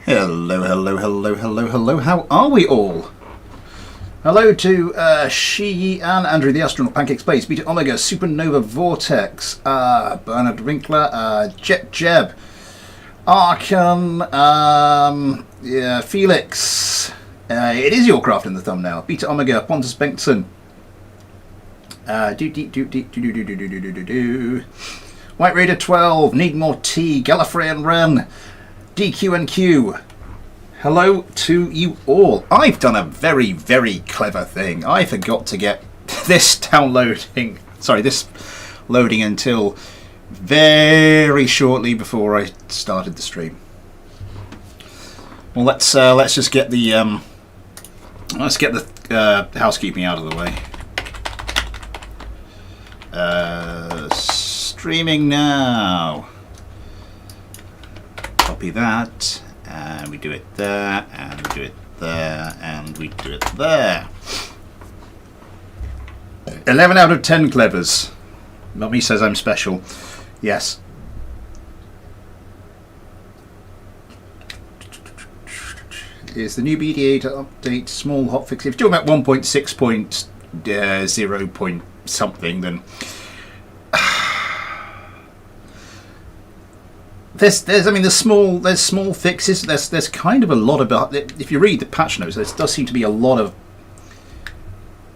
Hello, hello, hello, hello, hello. How are we all? Hello to She and Andrew the Astronaut, Pancake Space, Beta Omega, Supernova Vortex, Bernard Winkler, Jet Jeb, Arkan, yeah, Felix. It is your craft in the thumbnail. Beta Omega, Pontus Bengtsson. White Raider 12, Need More Tea, Gallifrey and Ren, DQ and Q. Hello to you all. I've done a very, very clever thing. I forgot to get this this loading until very shortly before I started the stream. Well, let's just get the housekeeping out of the way. Streaming now. Copy that, and we do it there, and we do it there, and we do it there. 11 out of 10 clevers. Mummy says I'm special. Yes. Is the new BDA to update small hotfix? If you're talking about 1.6.0 point something, then there's small fixes. There's kind of a lot about it. If you read the patch notes, there does seem to be a lot of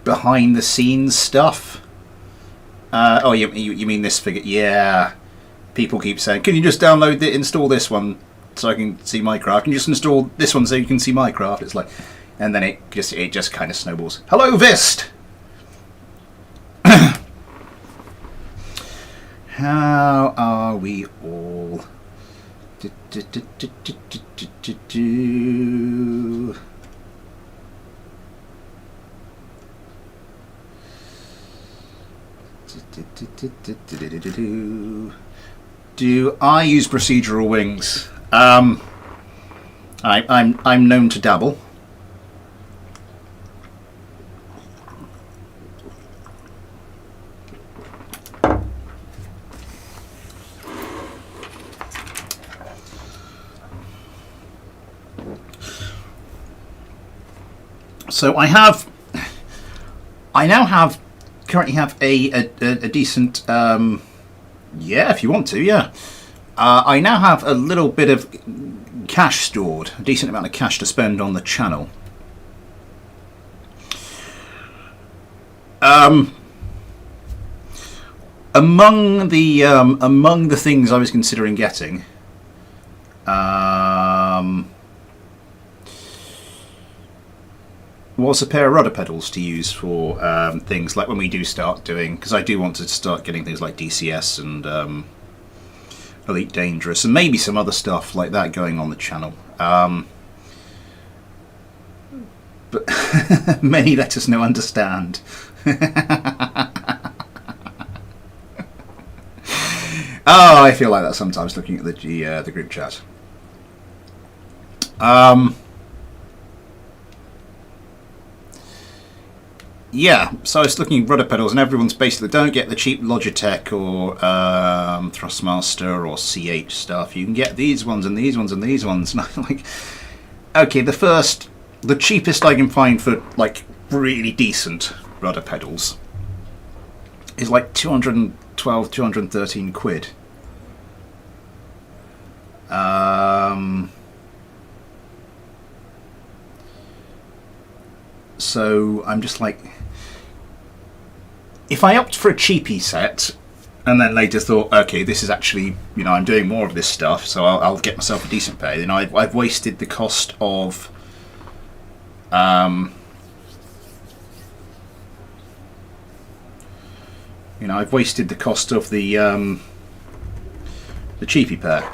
behind the scenes stuff. Oh, you mean this figure? Yeah. People keep saying, "Can you just install this one so I can see Minecraft? Can you just install this one so you can see Minecraft?" It's like, and then it just kind of snowballs. Hello, Vist. How are we all? Do I use procedural wings? I'm known to dabble. So I now currently have a decent, yeah, if you want to, yeah. I now have a little bit of cash stored, a decent amount of cash to spend on the channel. Among the things I was considering getting, was a pair of rudder pedals to use for things like when we do start doing, because I do want to start getting things like DCS and Elite Dangerous and maybe some other stuff like that going on the channel. But many let us know understand. Oh, I feel like that sometimes looking at the group chat. Yeah, so I was looking at rudder pedals, and everyone's basically don't get the cheap Logitech or Thrustmaster or CH stuff. You can get these ones and these ones and these ones. And I'm like, okay, the cheapest I can find for like really decent rudder pedals is like 212, 213 quid. So I'm just like, if I opt for a cheapie set and then later thought, okay, this is actually, I'm doing more of this stuff, so I'll get myself a decent pair, then I've wasted the cost of I've wasted the cost of the cheapie pair.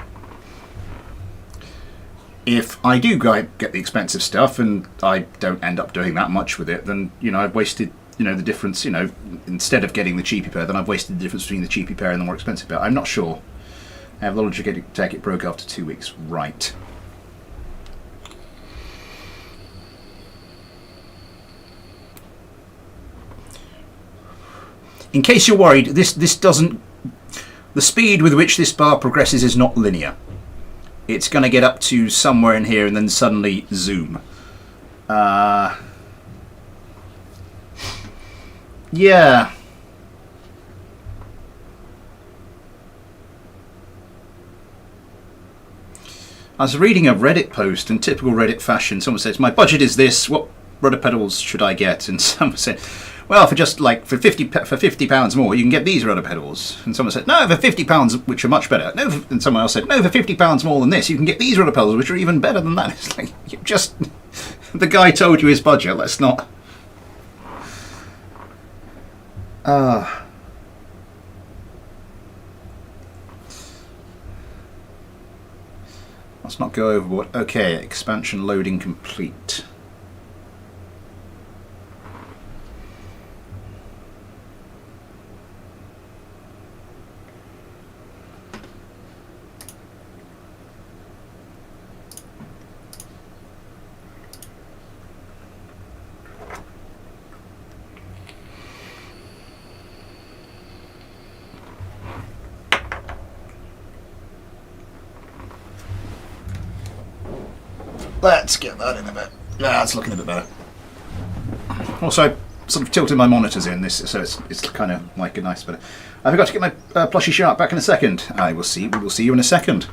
If I do get the expensive stuff and I don't end up doing that much with it, then I've wasted the difference. Instead of getting the cheapie pair, then I've wasted the difference between the cheapie pair and the more expensive pair. I'm not sure. I have Logitech. It broke after 2 weeks. Right. In case you're worried, this doesn't. The speed with which this bar progresses is not linear. it's going to get up to somewhere in here and then suddenly zoom. Yeah. I was reading a Reddit post in typical Reddit fashion. Someone says, "My budget is this. What rudder pedals should I get?" And someone said, "Well, for just like for £50 more, you can get these rudder pedals." And someone said, "No, for £50, which are much better." No, and someone else said, "No, for £50 more than this, you can get these rudder pedals, which are even better than that." It's like, you just the guy told you his budget. Let's not. Let's not go overboard. Okay, expansion loading complete. Let's get that in a bit. Yeah, it's looking a bit better. Also, I sort of tilted my monitors in this, so it's kind of like a nice bit. I forgot to get my plushy shark back in a second. I will see. We will see you in a second.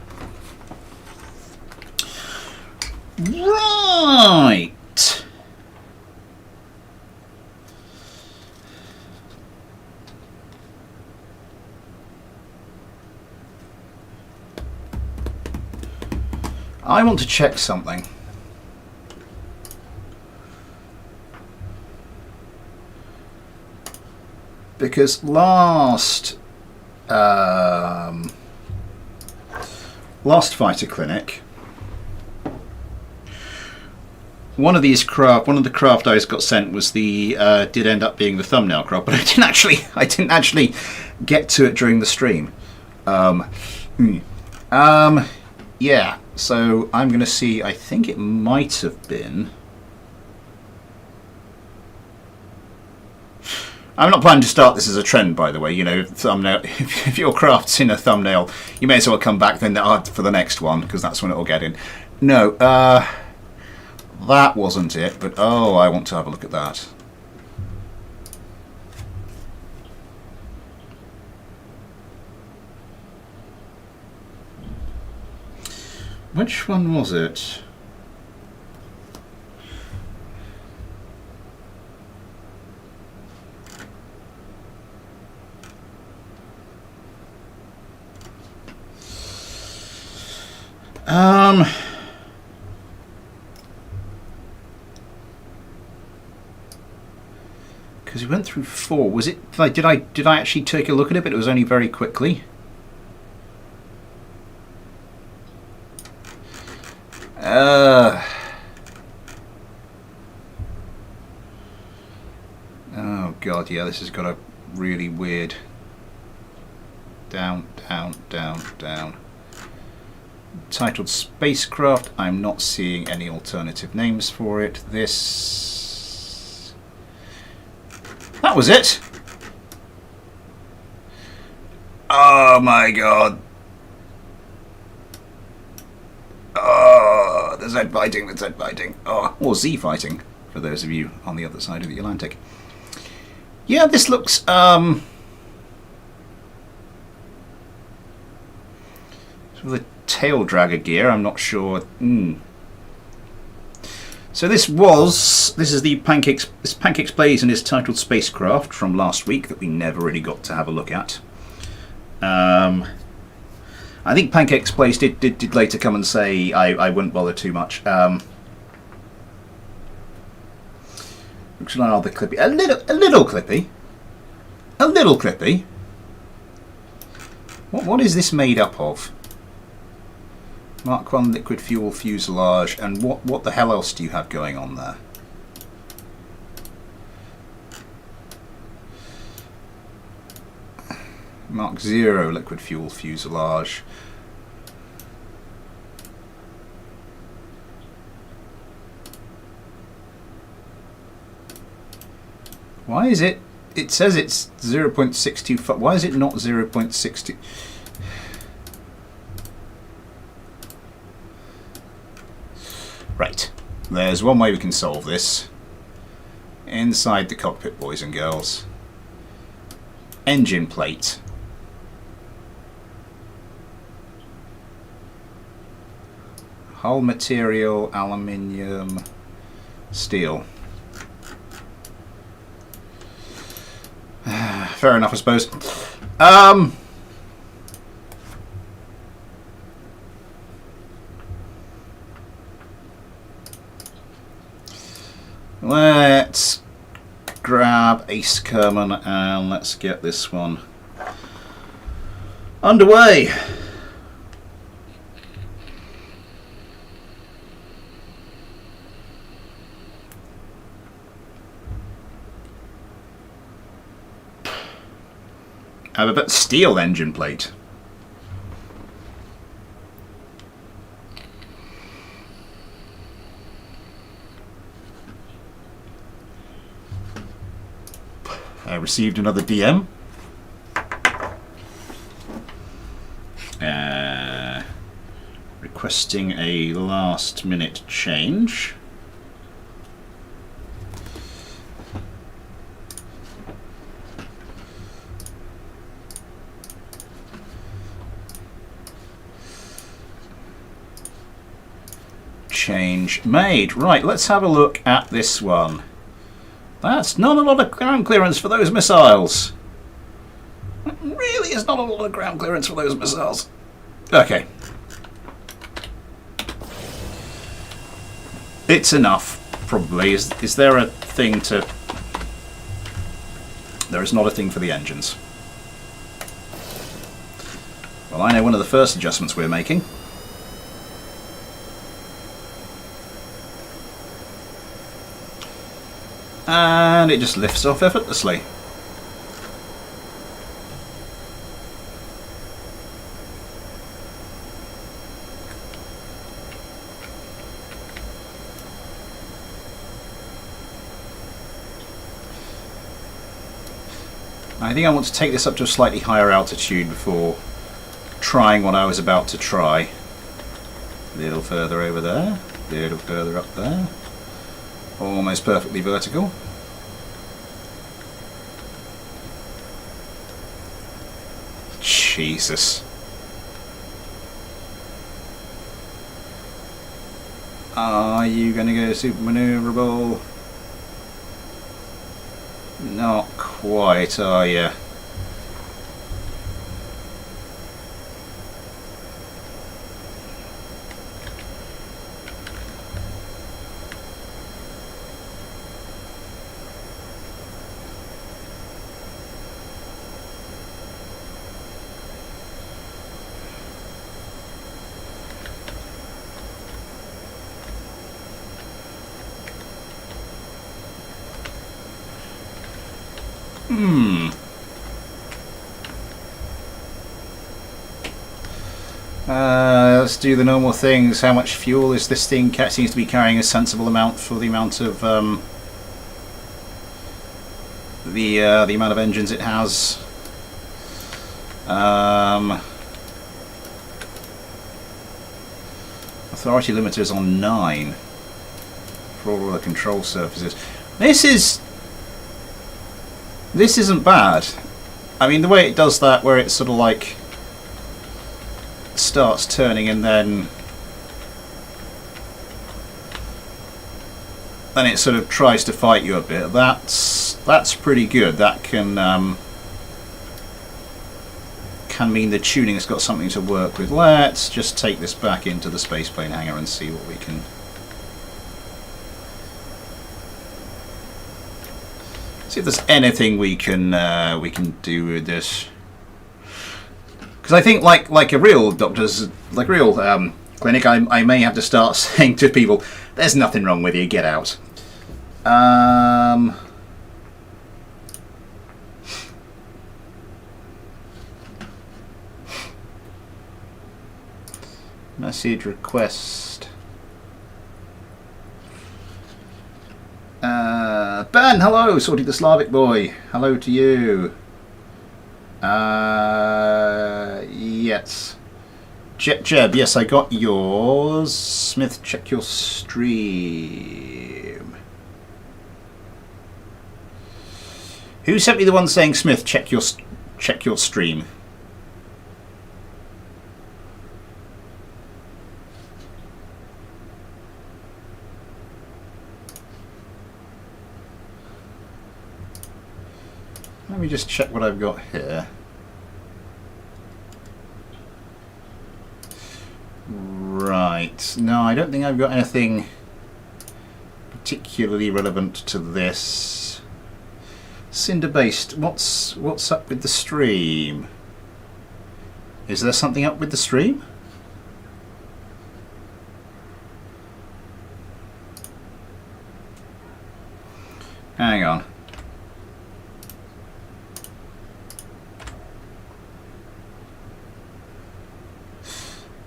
Right. I want to check something. Because last fighter clinic, one of the craft I got sent was the did end up being the thumbnail craft, but I didn't actually get to it during the stream. Yeah, so I'm going to see. I think it might have been. I'm not planning to start this as a trend, by the way. You know, thumbnail. If your craft's in a thumbnail, you may as well come back then for the next one, because that's when it will get in. No, that wasn't it. But oh, I want to have a look at that. Which one was it? Because we went through 4. Was it? Did I actually take a look at it? But it was only very quickly. Oh god, yeah, this has got a really weird down. Titled Spacecraft. I'm not seeing any alternative names for it. That was it. Oh my god. Oh, the Z fighting. Oh, or Z fighting, for those of you on the other side of the Atlantic. Yeah, this looks sort of the tail dragger gear. I'm not sure. So this is the Pancakes Plays and is titled Spacecraft from last week that we never really got to have a look at. I think Pancakes Place did later come and say I wouldn't bother too much. Looks rather clippy. A little clippy. What is this made up of? Mark 1 liquid fuel fuselage, and what the hell else do you have going on there? Mark 0 liquid fuel fuselage. Why is it? It says it's 0.625. Why is it not 0.60? Right. There's one way we can solve this. Inside the cockpit, boys and girls. Engine plate. Hull material, aluminium, steel. Fair enough, I suppose. Let's grab Ace Kerman and let's get this one underway. I have a bit steel engine plate. I received another DM. Requesting a last minute change. Change made. Right, let's have a look at this one. That's not a lot of ground clearance for those missiles. It really is not a lot of ground clearance for those missiles. Okay. It's enough, probably. Is there a thing to... There is not a thing for the engines. Well, I know one of the first adjustments we're making. And it just lifts off effortlessly. I think I want to take this up to a slightly higher altitude before trying what I was about to try. A little further over there, a little further up there. Almost perfectly vertical. Jesus. Are you going to go super maneuverable? Not quite, are you? Let's do the normal things. How much fuel is this thing? Seems to be carrying a sensible amount for the amount of the amount of engines it has. Authority limiter is on 9 for all the control surfaces. This isn't bad. I mean, the way it does that, where it's sort of like starts turning and then it sort of tries to fight you a bit. That's pretty good. That can mean the tuning has got something to work with. Let's just take this back into the spaceplane hangar and see what we can. See if there's anything we can do with this. Because I think, like a real doctor's, like real clinic, I may have to start saying to people, "There's nothing wrong with you. Get out." Message request. Ben, hello, Sorted the Slavic boy. Hello to you. Yes. Jeb, yes, I got yours. Smith, check your stream. Who sent me the one saying, Smith, check your stream? Let me just check what I've got here. Right. No, I don't think I've got anything particularly relevant to this. Cinder-based. What's up with the stream? Is there something up with the stream? Hang on.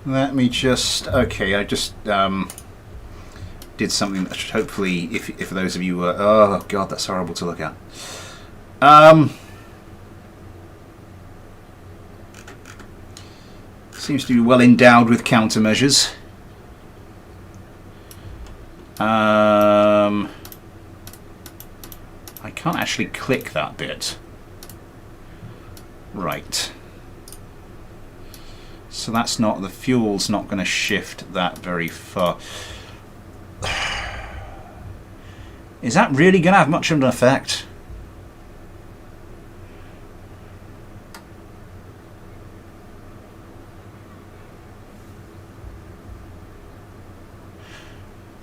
Let me just... Okay, I just did something that should hopefully, if those of you were... Oh, God, that's horrible to look at. Seems to be well endowed with countermeasures. I can't actually click that bit. Right. So that's not, the fuel's not going to shift that very far. Is that really going to have much of an effect?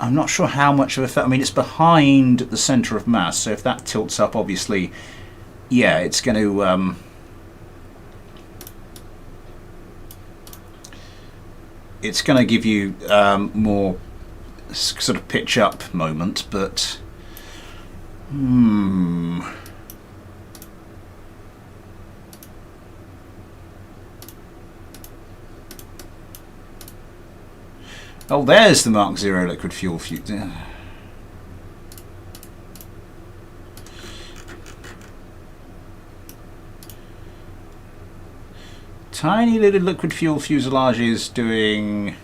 I'm not sure how much of an effect. I mean, it's behind the centre of mass, so if that tilts up, obviously, yeah, it's going to... it's going to give you more sort of pitch up moment, but oh, there's the Mark Zero liquid fuel fuse. Tiny little liquid fuel fuselage is doing,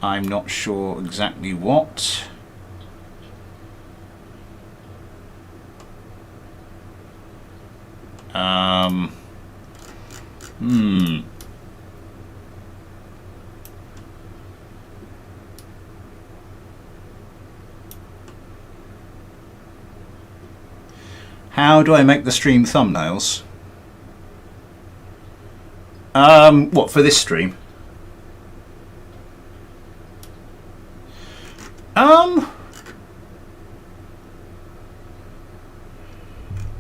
I'm not sure exactly what. How do I make the stream thumbnails? What, for this stream?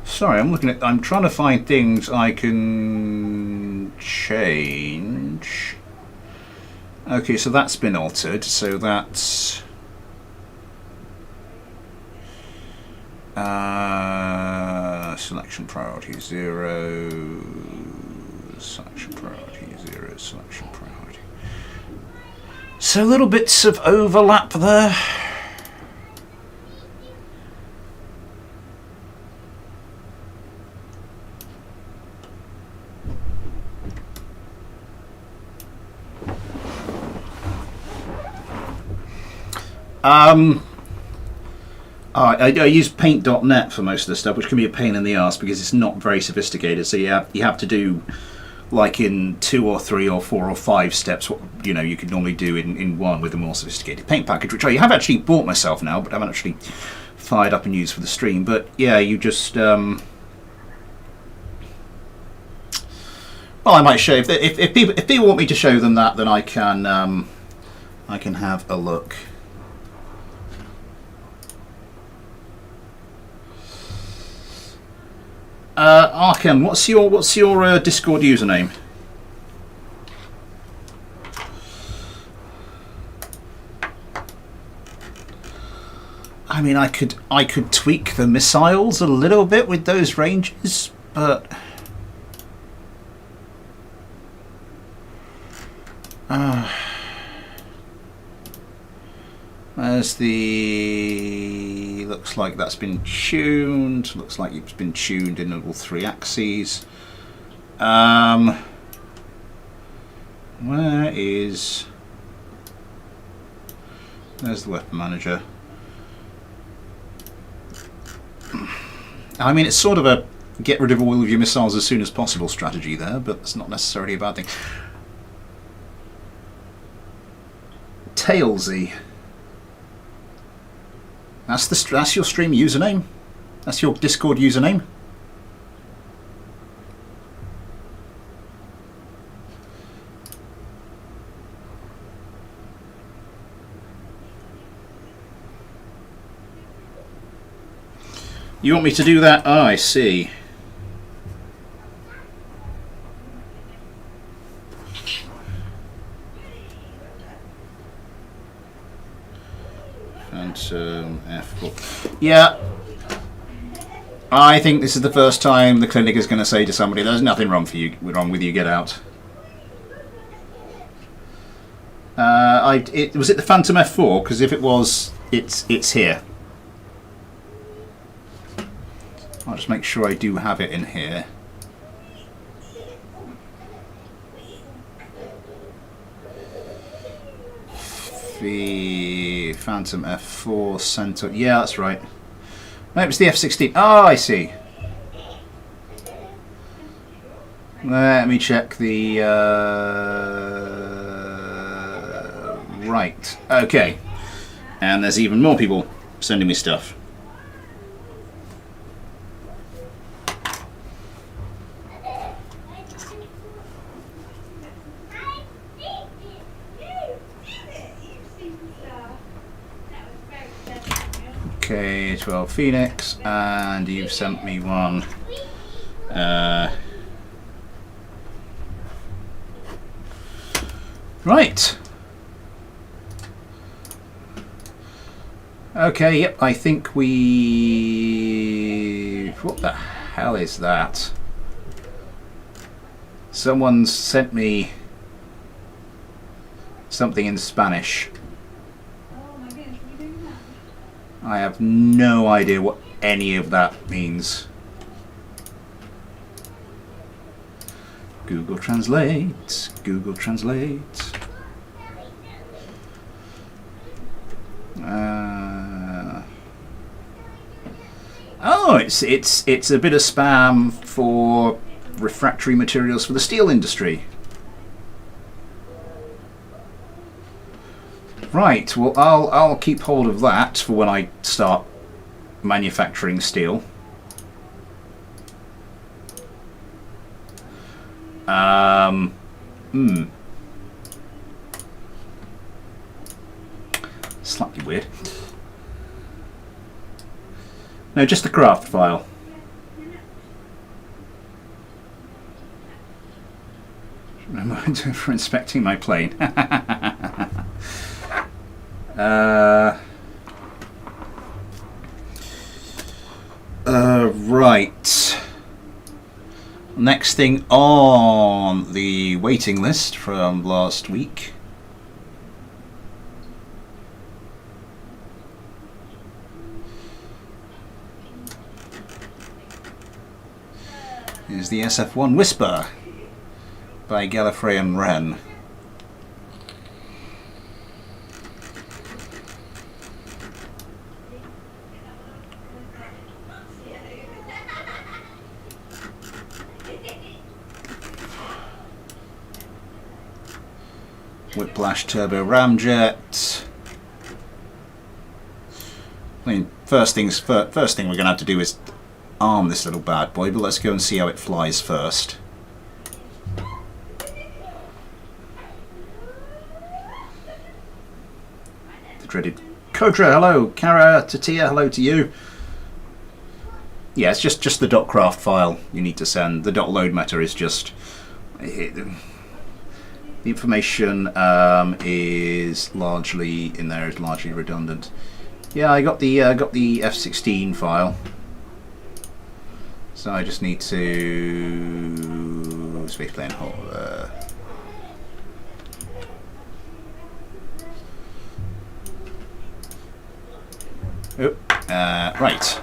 Sorry, I'm trying to find things I can change. Okay, so that's been altered, so that's... selection priority 0, selection priority 0, selection priority. So little bits of overlap there. I use paint.net for most of the stuff, which can be a pain in the arse because it's not very sophisticated. So you have to do like in 2 or 3 or 4 or 5 steps what you could normally do in one with a more sophisticated paint package, which I have actually bought myself now, but I haven't actually fired up and used for the stream. But yeah, you just well, I might show if people want me to show them that, then I can have a look. Arkham, what's your Discord username? I mean, I could tweak the missiles a little bit with those ranges, but there's the... looks like that's been tuned. Looks like it's been tuned in all 3 axes. Where is... There's the weapon manager. I mean, it's sort of a get rid of all of your missiles as soon as possible strategy there, but it's not necessarily a bad thing. Tailsy. That's your stream username? That's your Discord username? You want me to do that? Oh, I see. Phantom F4. Yeah. I think this is the first time the clinic is going to say to somebody, "There's nothing wrong with you. Get out." Was it the Phantom F4? Because if it was, it's here. I'll just make sure I do have it in here. The Phantom F4 center. Yeah, that's right. No, it was the F-16. Oh, I see. Let me check the... right. Okay. And there's even more people sending me stuff. Okay, 12 Phoenix, and you've sent me one. Right. Okay, yep, I think we... What the hell is that? Someone's sent me something in Spanish. I have no idea what any of that means. Google Translate. Google Translate. Oh, it's a bit of spam for refractory materials for the steel industry. Right, well, I'll keep hold of that for when I start manufacturing steel. Slightly weird. No, just the craft file. Remember for inspecting my plane. Right. Next thing on the waiting list from last week is the SF-1 Whisper by Gallifrey and Wren. Whiplash turbo ramjet. I mean, first thing we're going to have to do is arm this little bad boy, but let's go and see how it flies first. The dreaded Kodra, hello. Kara, Tatia, hello to you. Yeah, it's just the .craft file you need to send. The .load meta is just... The information is largely in there, is largely redundant. Yeah, I got the F-16 file, so I just need to spaceplane holder. Oh, right.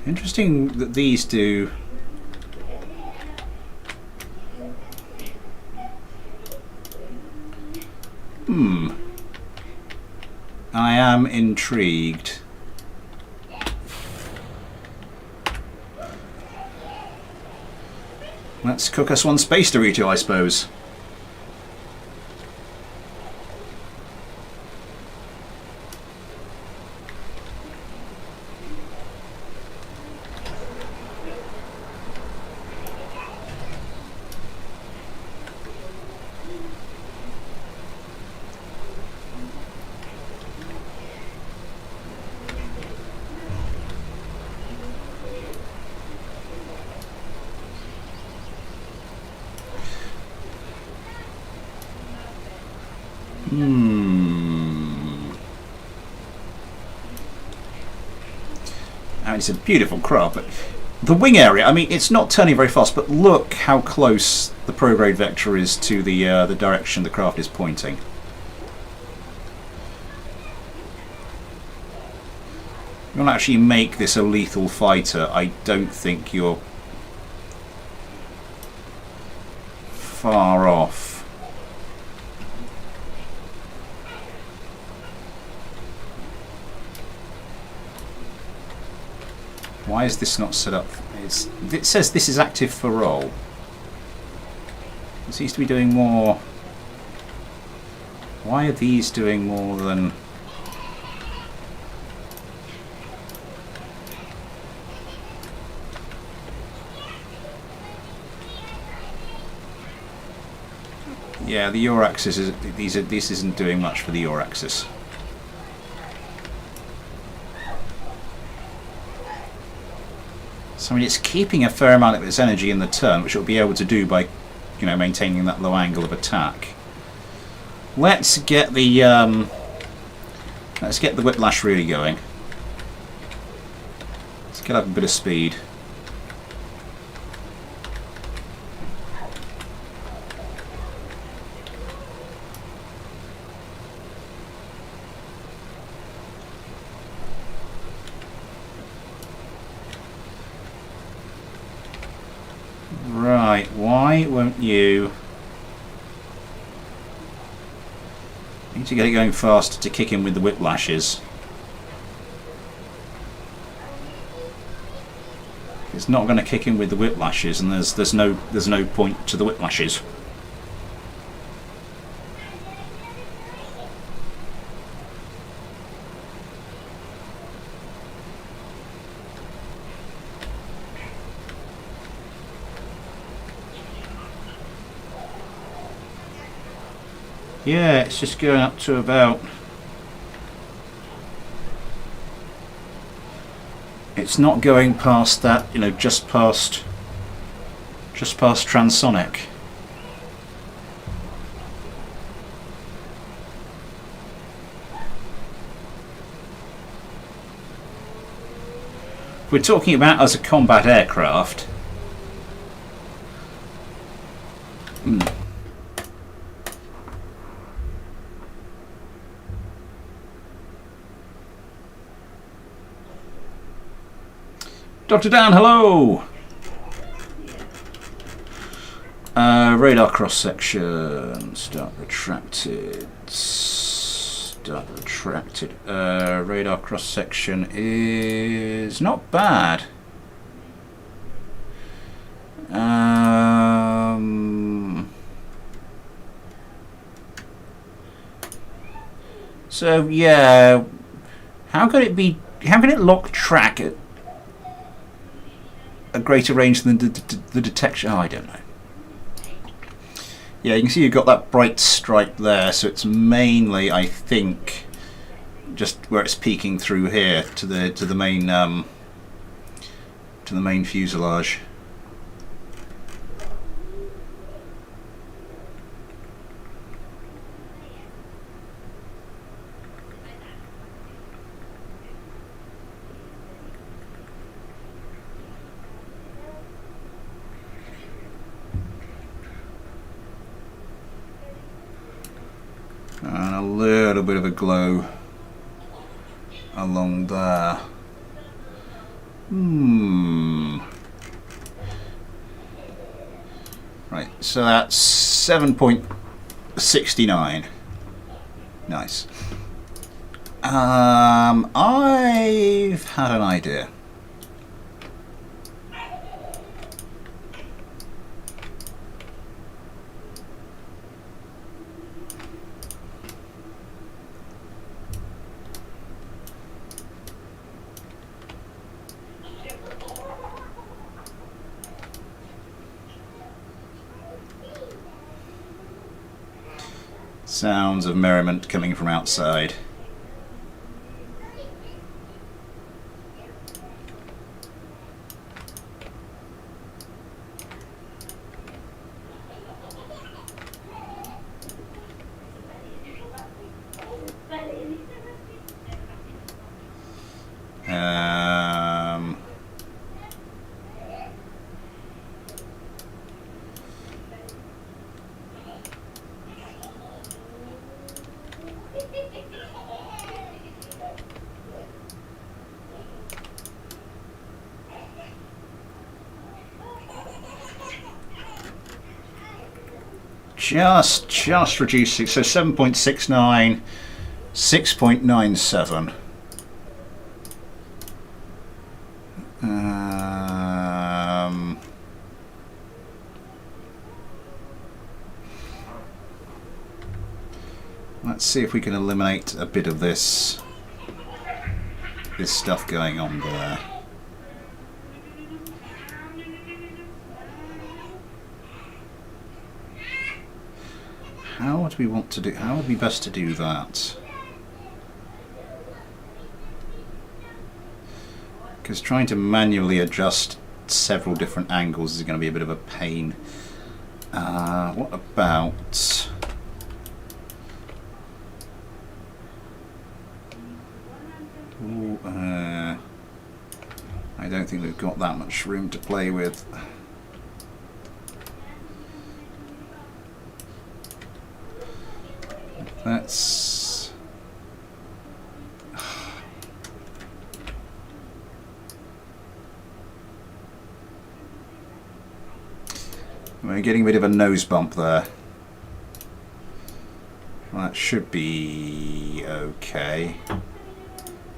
Interesting that these do. I am intrigued. Let's cook us one space Dorito, I suppose. I mean, it's a beautiful craft, but the wing area, I mean, it's not turning very fast, but look how close the prograde vector is to the direction the craft is pointing. You want to actually make this a lethal fighter, I don't think you're far off. Why is this not set up? It says this is active for roll. It seems to be doing more. Why are these doing more than... Yeah, the yaw axis is this isn't doing much for the yaw axis. So I mean, it's keeping a fair amount of its energy in the turn, which it'll be able to do by, you know, maintaining that low angle of attack. Let's get the whiplash really going. Let's get up a bit of speed. Right, why won't you... Need to get it going faster to kick in with the whiplashes. It's not going to kick in with the whiplashes, and there's no point to the whiplashes. Yeah, it's just going up to about... It's not going past that, you know, just past transonic. We're talking about as a combat aircraft. Dr. Dan, hello! Radar cross-section, start retracted. Radar cross-section is not bad. So yeah, how can it lock track at a greater range than the detection? Oh, I don't know. Yeah, you can see you've got that bright stripe there, so it's mainly, I think, just where it's peeking through here to the main fuselage. And a little bit of a glow along there. Right, so that's 7.69. Nice. I've had an idea. Sounds of merriment coming from outside. Just reducing, so 7.69, 6.97. Let's see if we can eliminate a bit of this stuff going on there. How would we want to do? How would be best to do that? Because trying to manually adjust several different angles is going to be a bit of a pain. What about? Ooh, I don't think we've got that much room to play with. That's... We're getting a bit of a nose bump there. Well, that should be okay.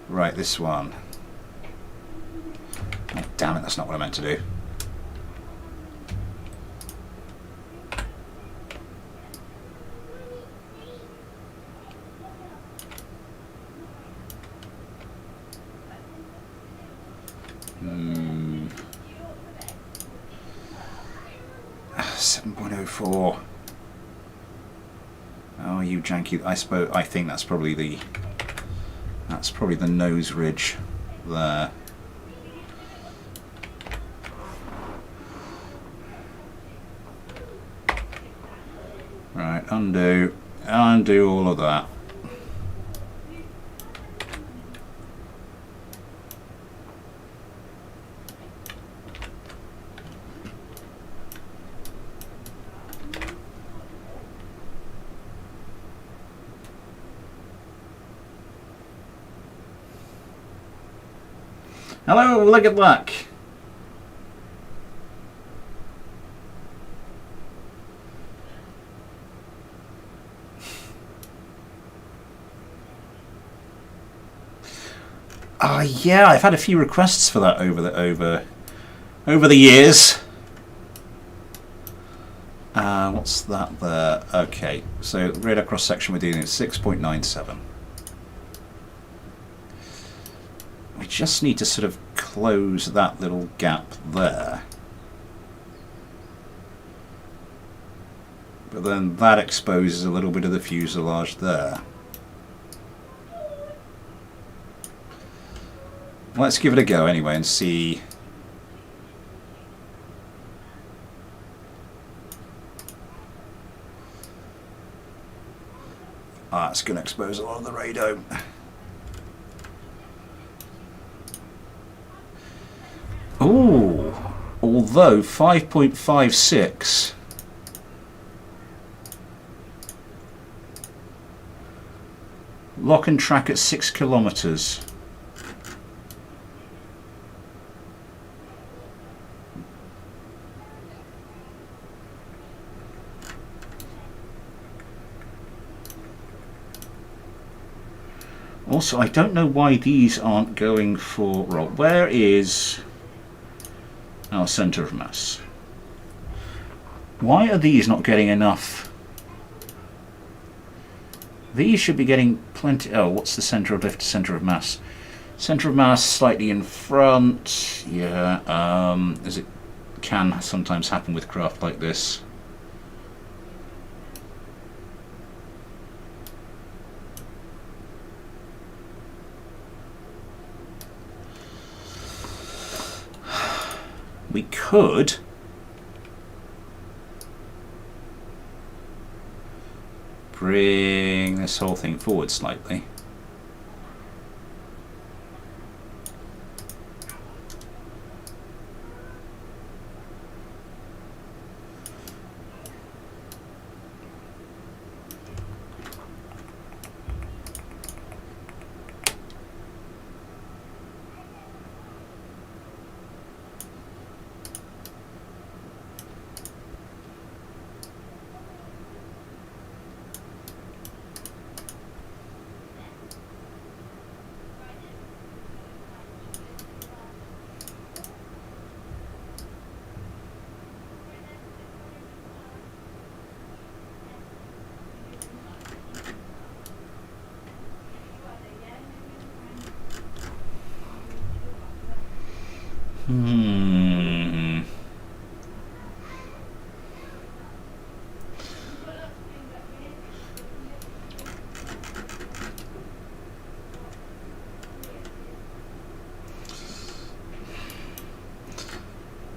Right, this one. Oh, damn it, that's not what I meant to do. Hmm. 7.04. Oh, you janky! I think that's probably the nose ridge there. Right, undo all of that. Hello, look at luck. Yeah, I've had a few requests for that over the years. What's that there? Okay, so radar cross section we're dealing with 6.97. We just need to sort of close that little gap there. But then that exposes a little bit of the fuselage there. Let's give it a go anyway and see. That's going to expose a lot of the radome. Ooh, although 5.56. Lock and track at 6 kilometers. Also, I don't know why these aren't going for roll. Where is our centre of mass? Why are these not getting enough? These should be getting plenty. Oh, what's the centre of lift, centre of mass? Centre of mass slightly in front. Yeah, as it can sometimes happen with craft like this. We could bring this whole thing forward slightly.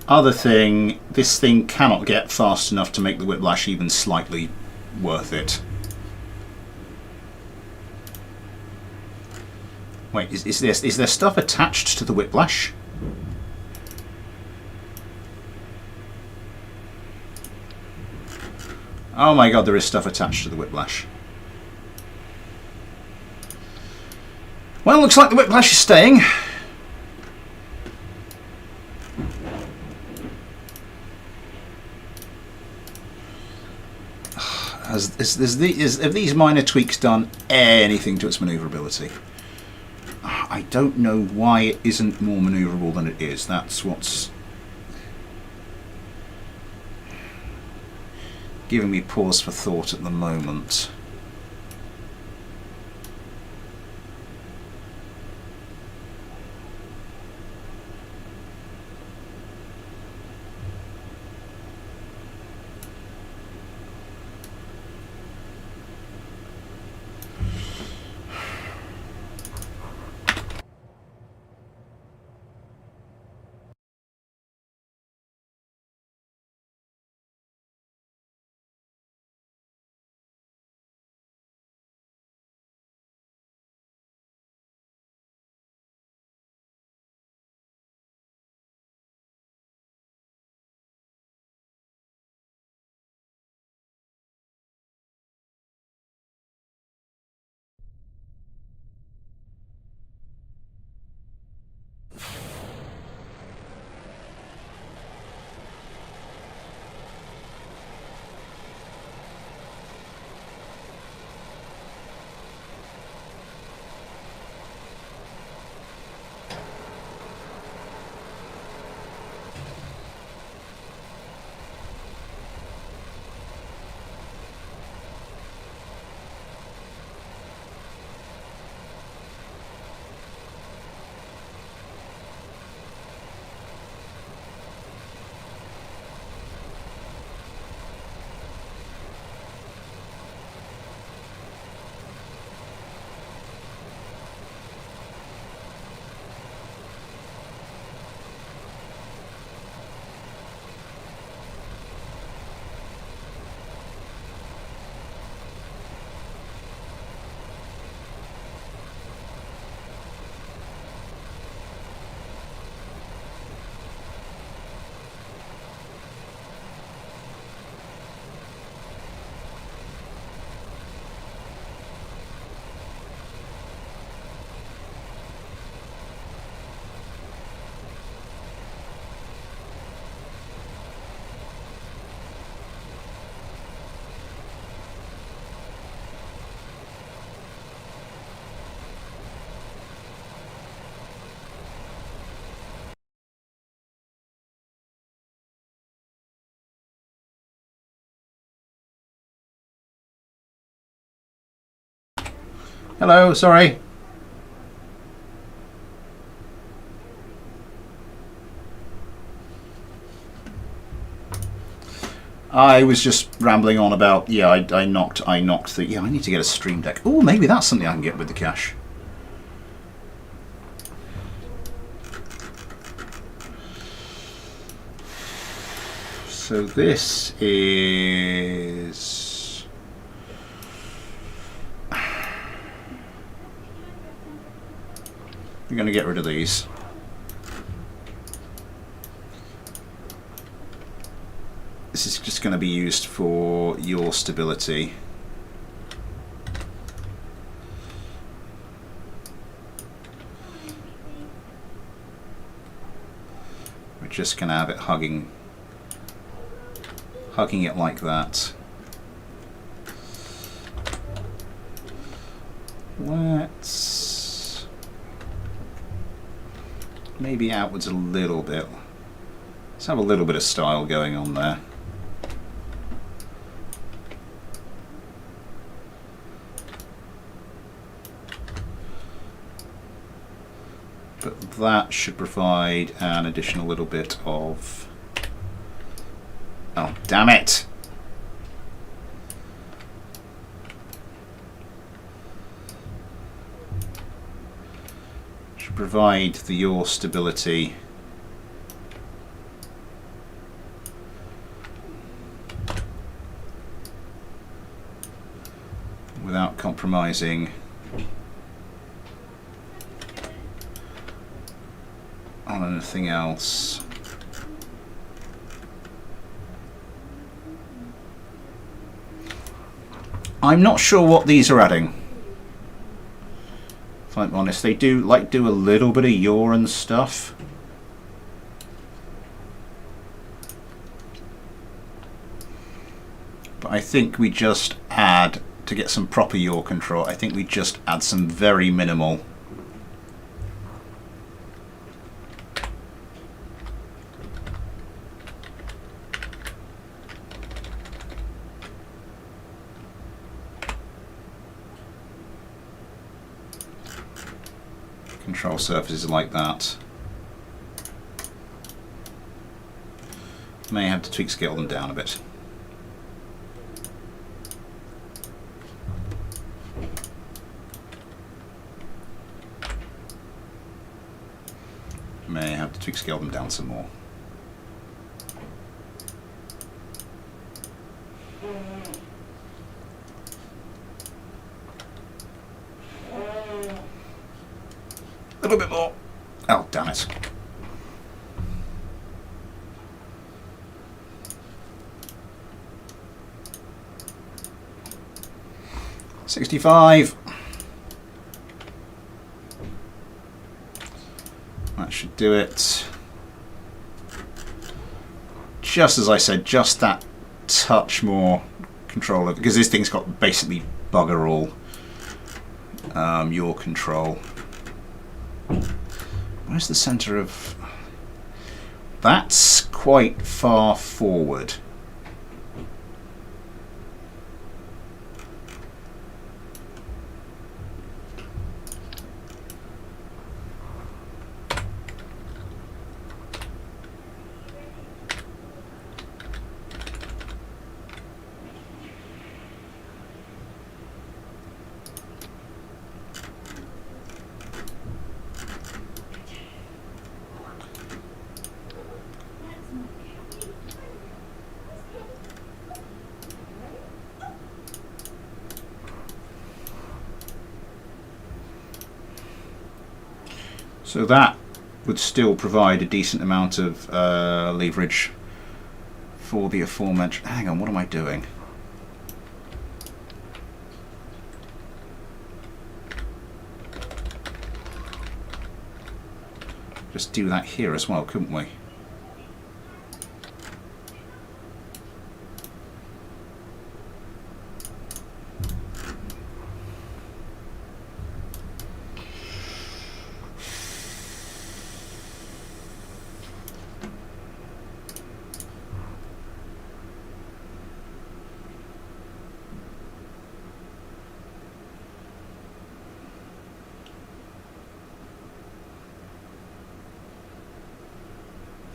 Other thing, this thing cannot get fast enough to make the whiplash even slightly worth it. Wait, is there stuff attached to the whiplash? Oh my god, there is stuff attached to the whiplash. Well, looks like the whiplash is staying. Have these minor tweaks done anything to its manoeuvrability? I don't know why it isn't more manoeuvrable than it is. That's what's giving me pause for thought at the moment. Hello, sorry. I was just rambling on about, yeah, I knocked the, yeah, I need to get a Stream Deck. Oh, maybe that's something I can get with the cash. So this is... I'm going to get rid of these. This is just going to be used for your stability. We're just going to have it hugging it like that. Let's maybe outwards a little bit. Let's have a little bit of style going on there. But that should provide an additional little bit of... Oh, damn it! Should provide the yaw stability. Without compromising on anything else. I'm not sure what these are adding. If I'm honest, they do do a little bit of yaw and stuff. But I think we just add, to get some proper yaw control, I think we just add some very minimal. Control surfaces like that. May have to tweak scale them down a bit. May have to tweak scale them down some more. A little bit more. Oh, damn it. $65. That should do it. Just as I said, just that touch more control of, because this thing's got basically bugger all your control. Where's the center of... That's quite far forward. So that would still provide a decent amount of leverage for the aforementioned... Hang on, what am I doing? Just do that here as well, couldn't we?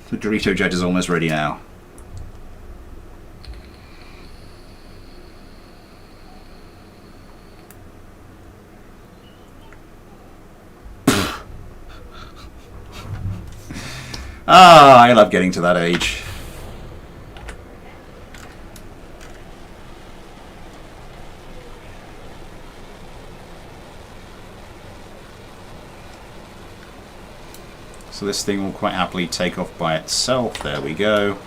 The Dorito jet is almost ready now. Ah, I love getting to that age. So this thing will quite happily take off by itself. There we go.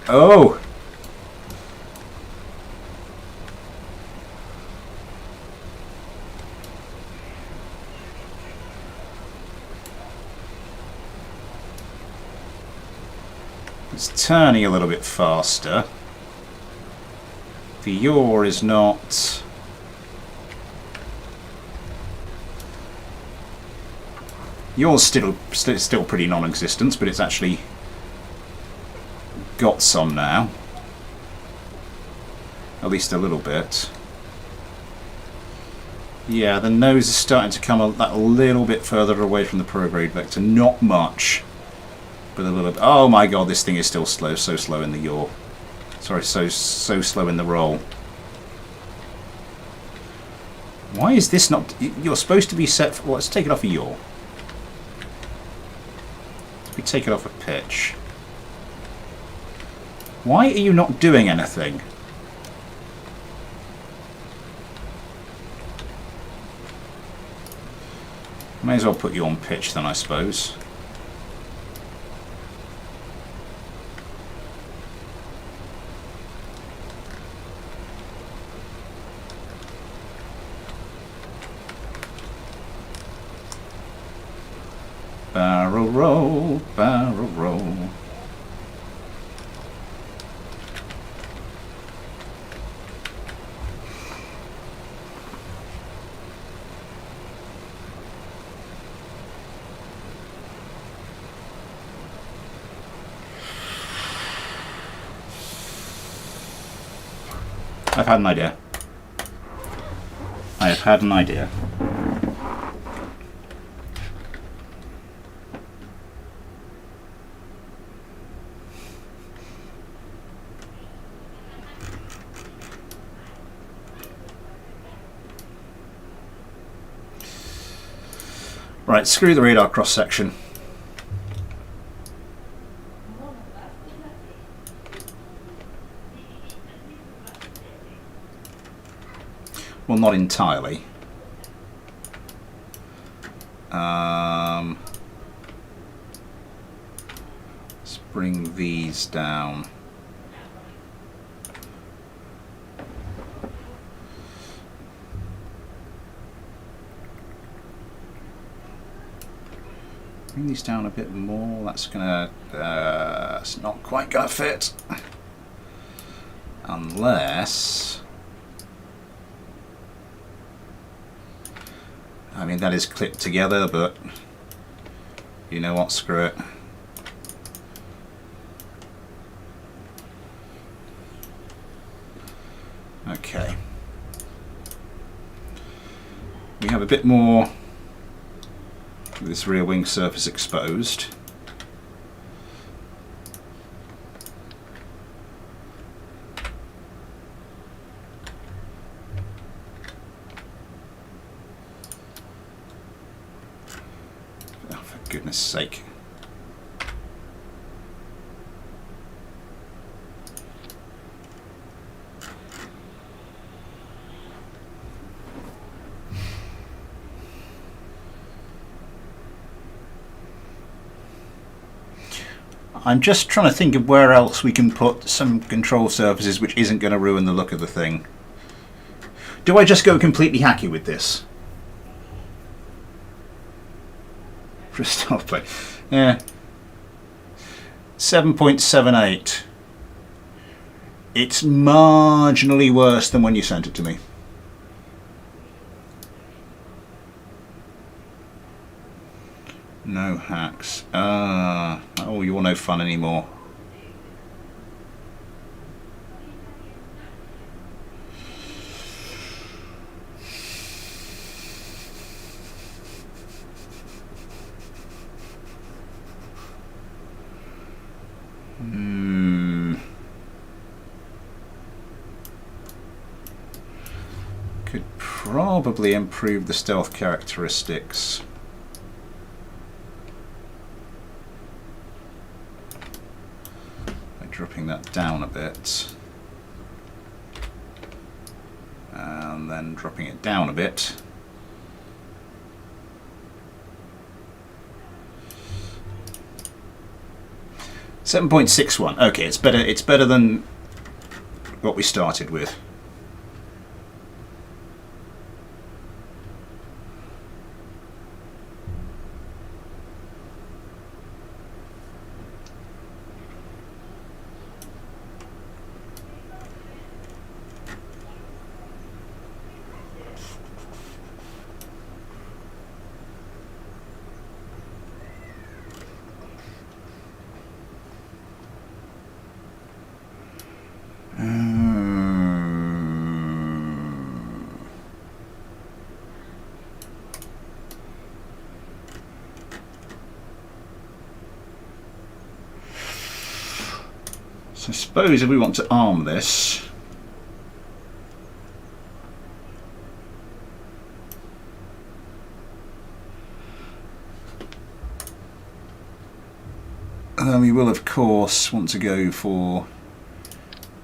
Oh. It's turning a little bit faster. The yaw is not... Yaw's still pretty non-existent, but it's actually got some now. At least a little bit. Yeah, the nose is starting to come a little bit further away from the prograde vector. Not much, but a little bit. Oh my god, this thing is still slow. So slow in the yaw. Sorry, so slow in the roll. Why is this not... You're supposed to be set for... Well, let's take it off a yaw. We take it off a pitch. Why are you not doing anything? May as well put you on pitch then, I suppose. Barrel roll, barrel roll. I've had an idea. I have had an idea. Right, screw the radar cross-section. Well, not entirely. Let's bring these down. Bring these down a bit more. That's gonna. It's not quite gonna fit, unless. I mean, that is clipped together, but you know what? Screw it. Okay. We have a bit more. This rear wing surface exposed. Oh, for goodness sake. I'm just trying to think of where else we can put some control surfaces which isn't going to ruin the look of the thing. Do I just go completely hacky with this? For a start point. Yeah. 7.78. It's marginally worse than when you sent it to me. No hacks. Oh, you're no fun anymore. probably improve the stealth characteristics. By dropping that down a bit. And then dropping it down a bit. $7.61. Okay, it's better. It's better than what we started with. So I suppose if we want to arm this, then we will of course want to go for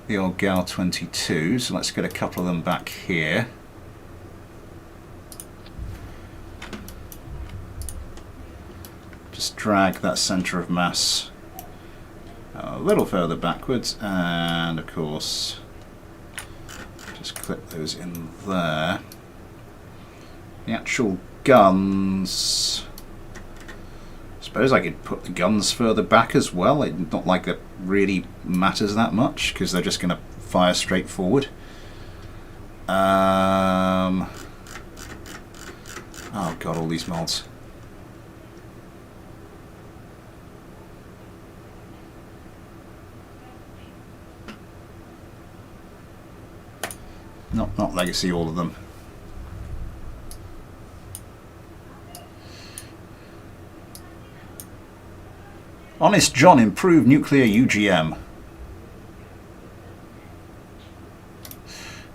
the old Gal 22, so let's get a couple of them back here. Just drag that centre of mass a little further backwards, and of course just clip those in there. The actual guns, I suppose I could put the guns further back as well. It's not like that really matters that much because they're just going to fire straight forward. Oh god, all these mods. Not legacy, all of them. Honest John, improved nuclear UGM.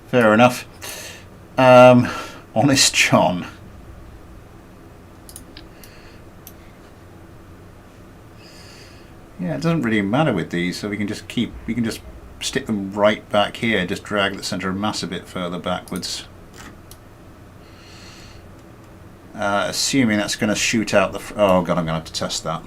Fair enough. Honest John. Yeah, it doesn't really matter with these, so we can just stick them right back here, just drag the centre of mass a bit further backwards. Assuming that's going to shoot out the... oh god, I'm going to have to test that.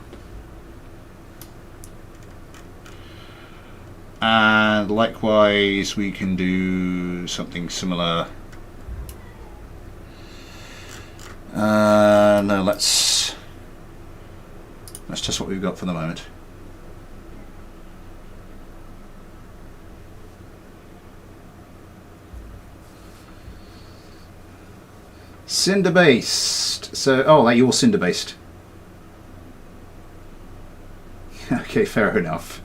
And likewise we can do something similar. No, let's test what we've got for the moment. Cinder based. So, oh, you're cinder based. Okay, fair enough.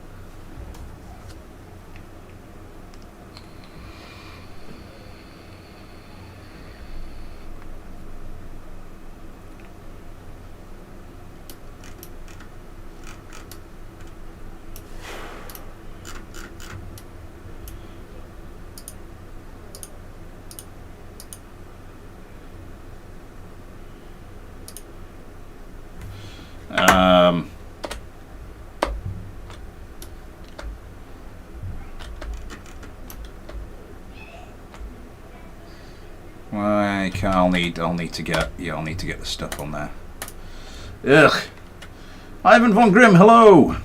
I'll need to get the stuff on there. Ugh. Ivan von Grimm, hello.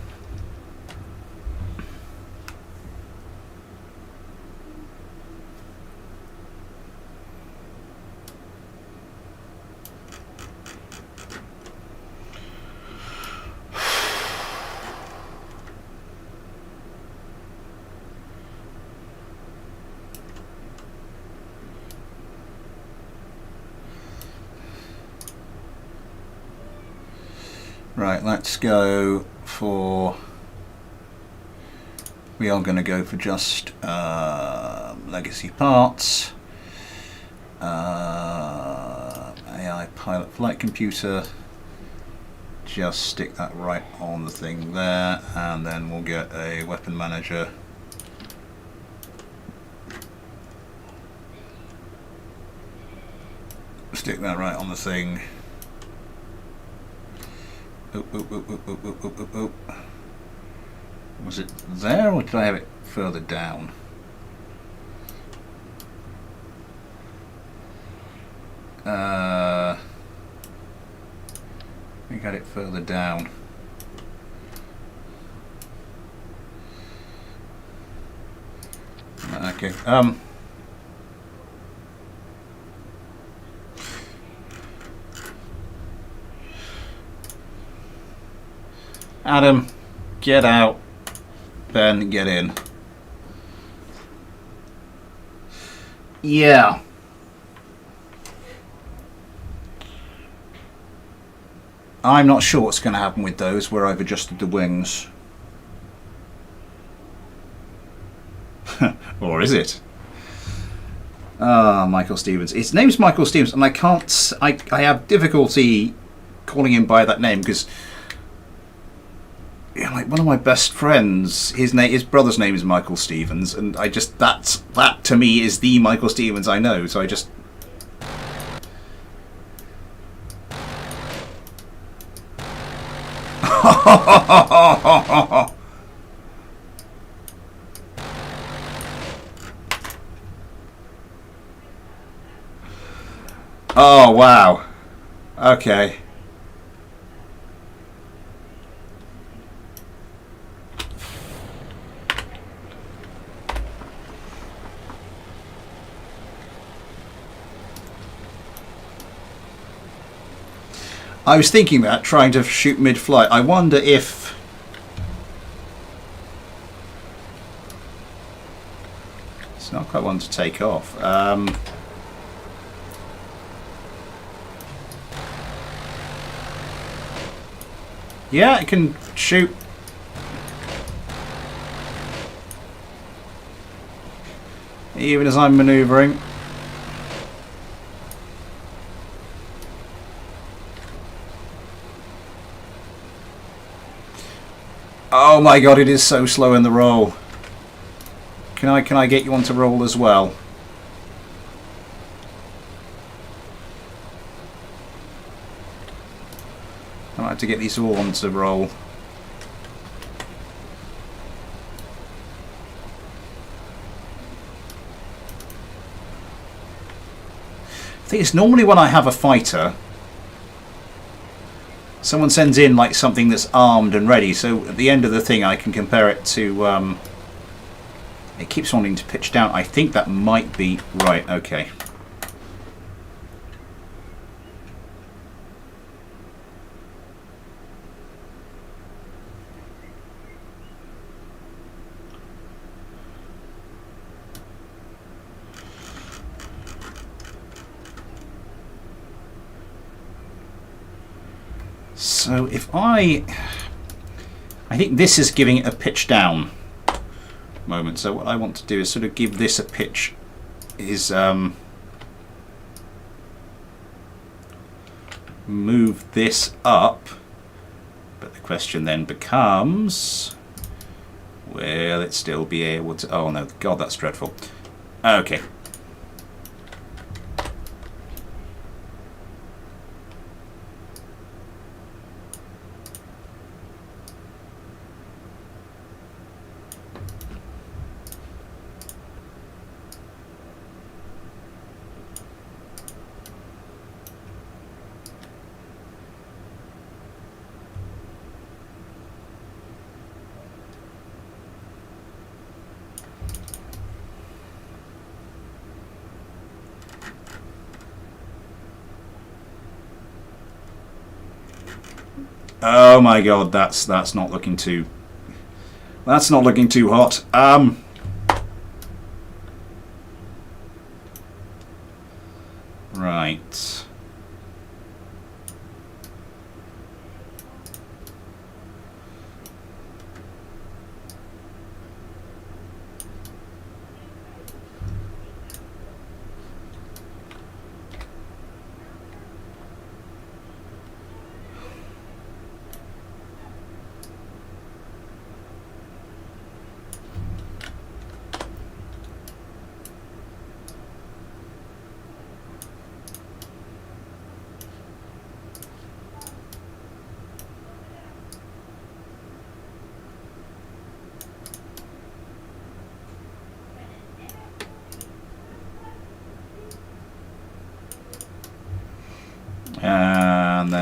Right, let's go for... we are going to go for just legacy parts. AI pilot flight computer. Just stick that right on the thing there, and then we'll get a weapon manager. Stick that right on the thing. Oh, oh, oh, oh, oh, oh, oh, oh, oh. Was it there, or did I have it further down? I think I had it further down. Okay. Adam, get out. Ben, get in. Yeah. I'm not sure what's going to happen with those where I've adjusted the wings. Or is it? Ah, Michael Stevens. His name's Michael Stevens, and I can't. I have difficulty calling him by that name because, yeah, like one of my best friends, his brother's name is Michael Stevens, and I just that to me is the Michael Stevens I know. So I just. Oh, wow. Okay. I was thinking that, trying to shoot mid-flight. I wonder if... It's not quite one to take off. Yeah, it can shoot. Even as I'm manoeuvring. Oh my god, it is so slow in the roll. Can I get you on to roll as well? I might have to get these all on to roll. I think it's normally when I have a fighter, someone sends in like something that's armed and ready, so at the end of the thing I can compare it to it keeps wanting to pitch down. I think that might be right. Okay. So if I think this is giving it a pitch down moment. So what I want to do is sort of give this a pitch, is move this up. But the question then becomes, will it still be able to... Oh no, God, that's dreadful. Okay. Oh my god, that's not looking too... That's not looking too hot. Right.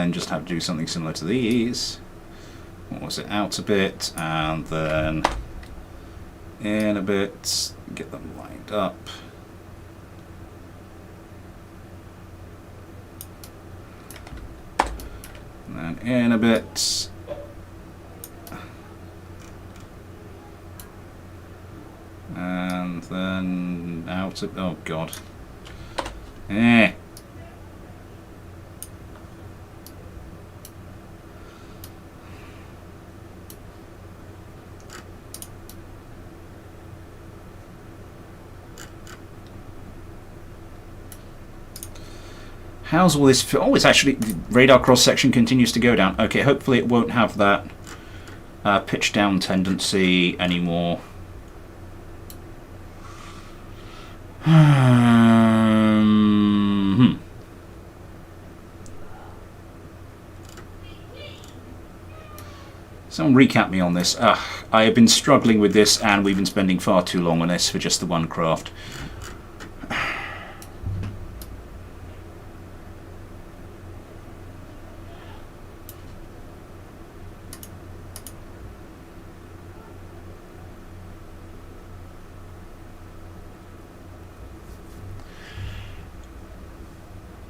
then just have to do something similar to these. What was it? Out a bit, and then in a bit, get them lined up. And then in a bit. And then out of, oh god. How's all this? Oh, it's actually, the radar cross section continues to go down. Okay, hopefully it won't have that pitch down tendency anymore. Someone recap me on this. I have been struggling with this, and we've been spending far too long on this for just the one craft.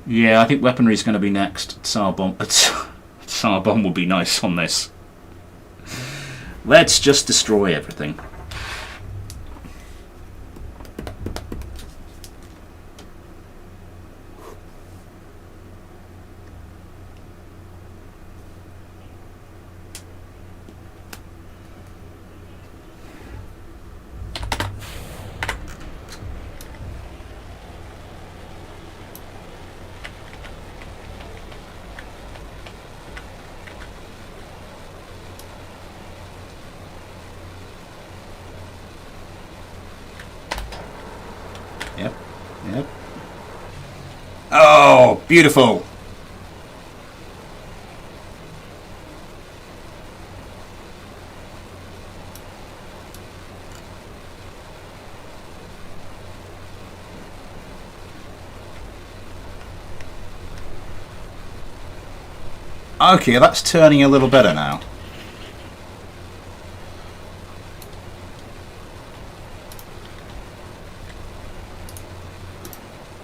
Yeah, I think weaponry is going to be next. Tsar bomb would be nice on this. Let's just destroy everything. Yep. Oh, beautiful. Okay, that's turning a little better now.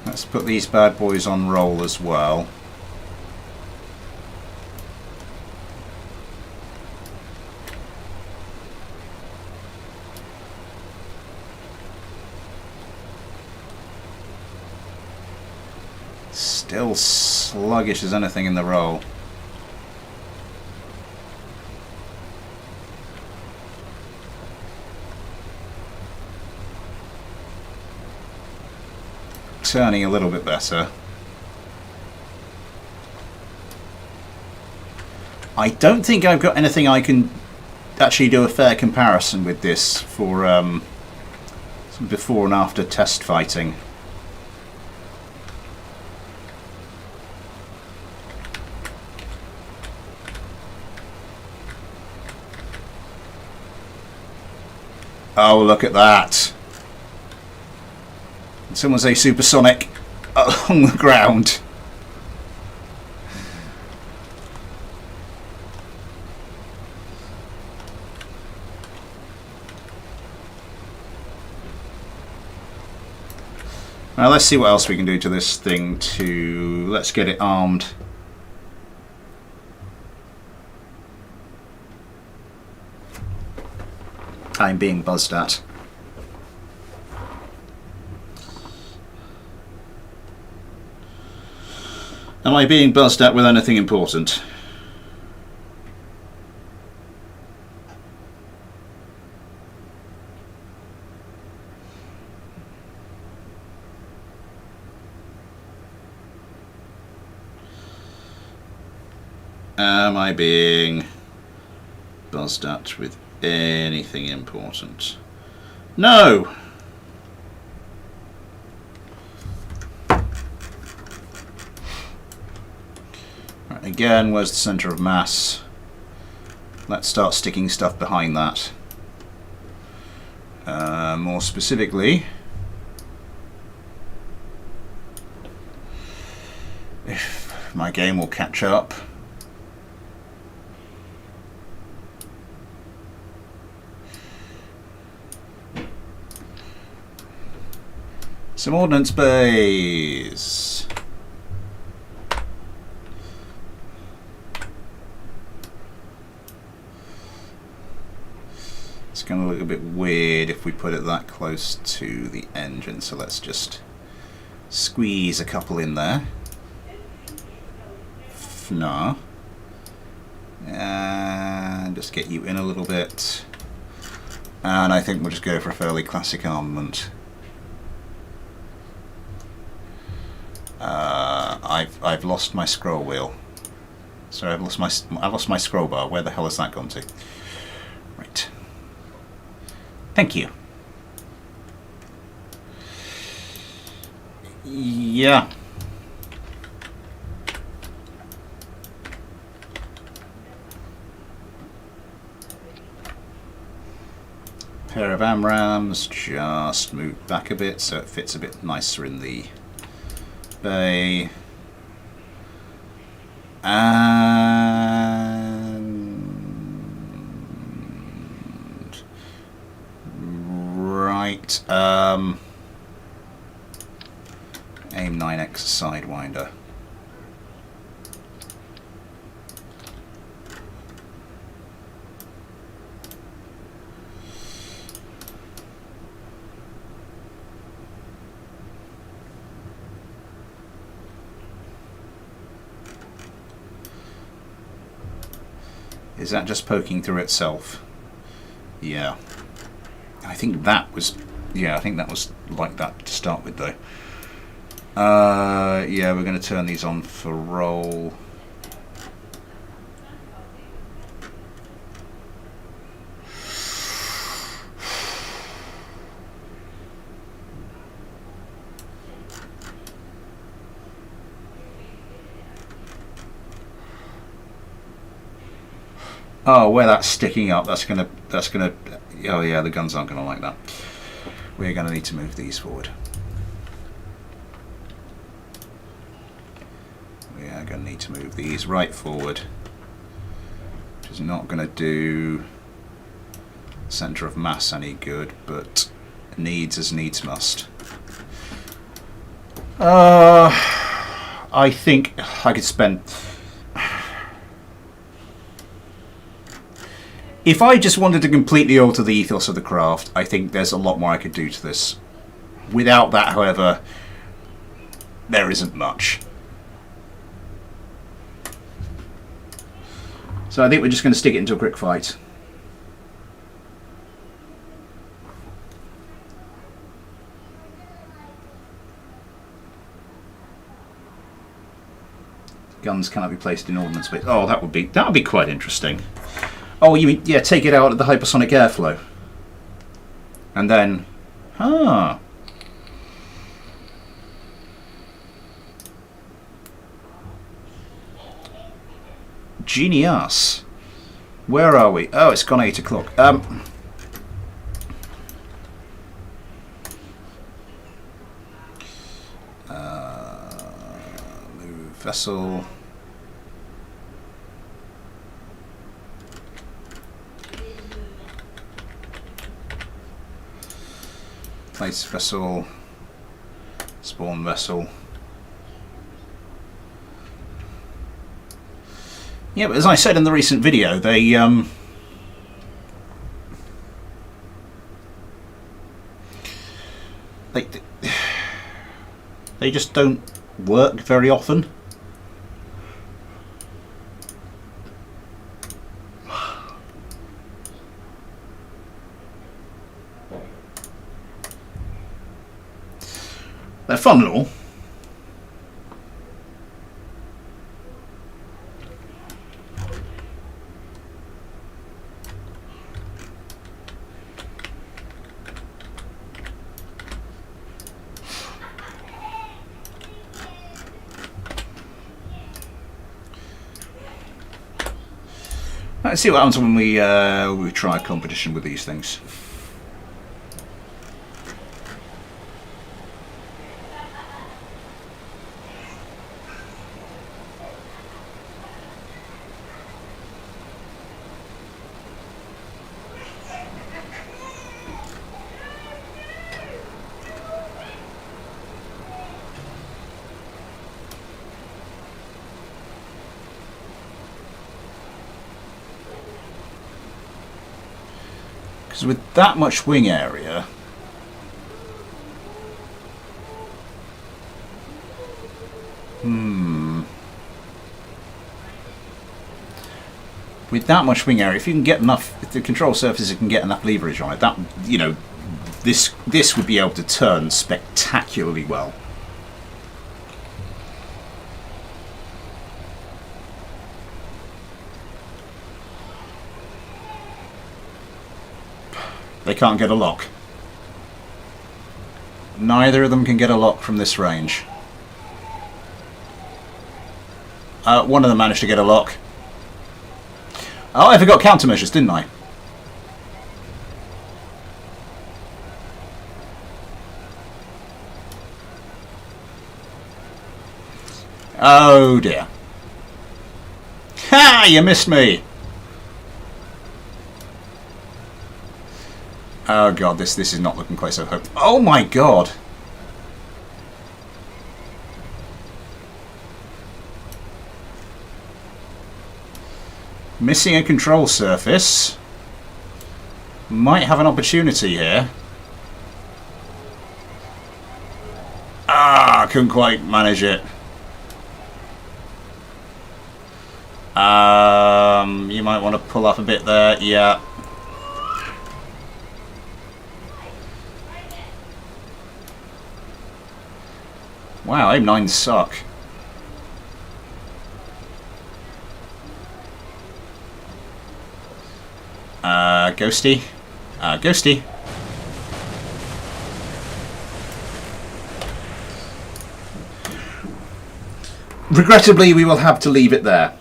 Let's put these bad boys on roll as well. Still sluggish as anything in the roll. Turning a little bit better. I don't think I've got anything I can actually do a fair comparison with this for some before and after test fighting. Oh, look at that. Someone say supersonic along the ground. Now let's see what else we can do to this thing to... Let's get it armed. I'm being buzzed at. Am I being buzzed at with anything important? Am I being buzzed at with anything important? No! Right, again, where's the centre of mass? Let's start sticking stuff behind that. More specifically, if my game will catch up, Some ordnance bays. It's going to look a bit weird if we put it that close to the engine, so let's just squeeze a couple in there. No. And just get you in a little bit. And I think we'll just go for a fairly classic armament. I've lost my scroll wheel. Sorry, I've lost my scroll bar. Where the hell has that gone to? Right. Thank you. Yeah. Pair of AMRAAMs, just move back a bit so it fits a bit nicer in the bay. And right, AIM 9X Sidewinder. Is that just poking through itself? Yeah. I think that was... Yeah, I think that was like that to start with, though. Yeah, we're going to turn these on for roll. Oh, where that's sticking up, that's gonna, oh yeah, the guns aren't gonna like that. We're gonna need to move these forward. We are gonna need to move these right forward, which is not gonna do center of mass any good, but needs as needs must. I think I could spend... If I just wanted to completely alter the ethos of the craft, I think there's a lot more I could do to this. Without that, however, there isn't much. So I think we're just going to stick it into a quick fight. Guns cannot be placed in ordnance space. Oh, that would be quite interesting. Oh, you mean, yeah, take it out at the hypersonic airflow. And then... Ah. Genius. Where are we? Oh, it's gone 8 o'clock. Move vessel... Place vessel, spawn vessel. Yeah, but as I said in the recent video, they just don't work very often. They're fun and all. Let's see what happens when we try a competition with these things. Because with that much wing area... With that much wing area, if you can get enough... If the control surfaces can get enough leverage on it, that, you know, this would be able to turn spectacularly well. They can't get a lock. Neither of them can get a lock from this range. One of them managed to get a lock. Oh, I forgot countermeasures, didn't I? Oh dear. Ha! You missed me! Oh god, this is not looking quite so hope. Oh my god! Missing a control surface. Might have an opportunity here. Ah, couldn't quite manage it. You might want to pull up a bit there, yeah. Wow, aim 9s suck. Ghosty. Ghosty. Regrettably, we will have to leave it there.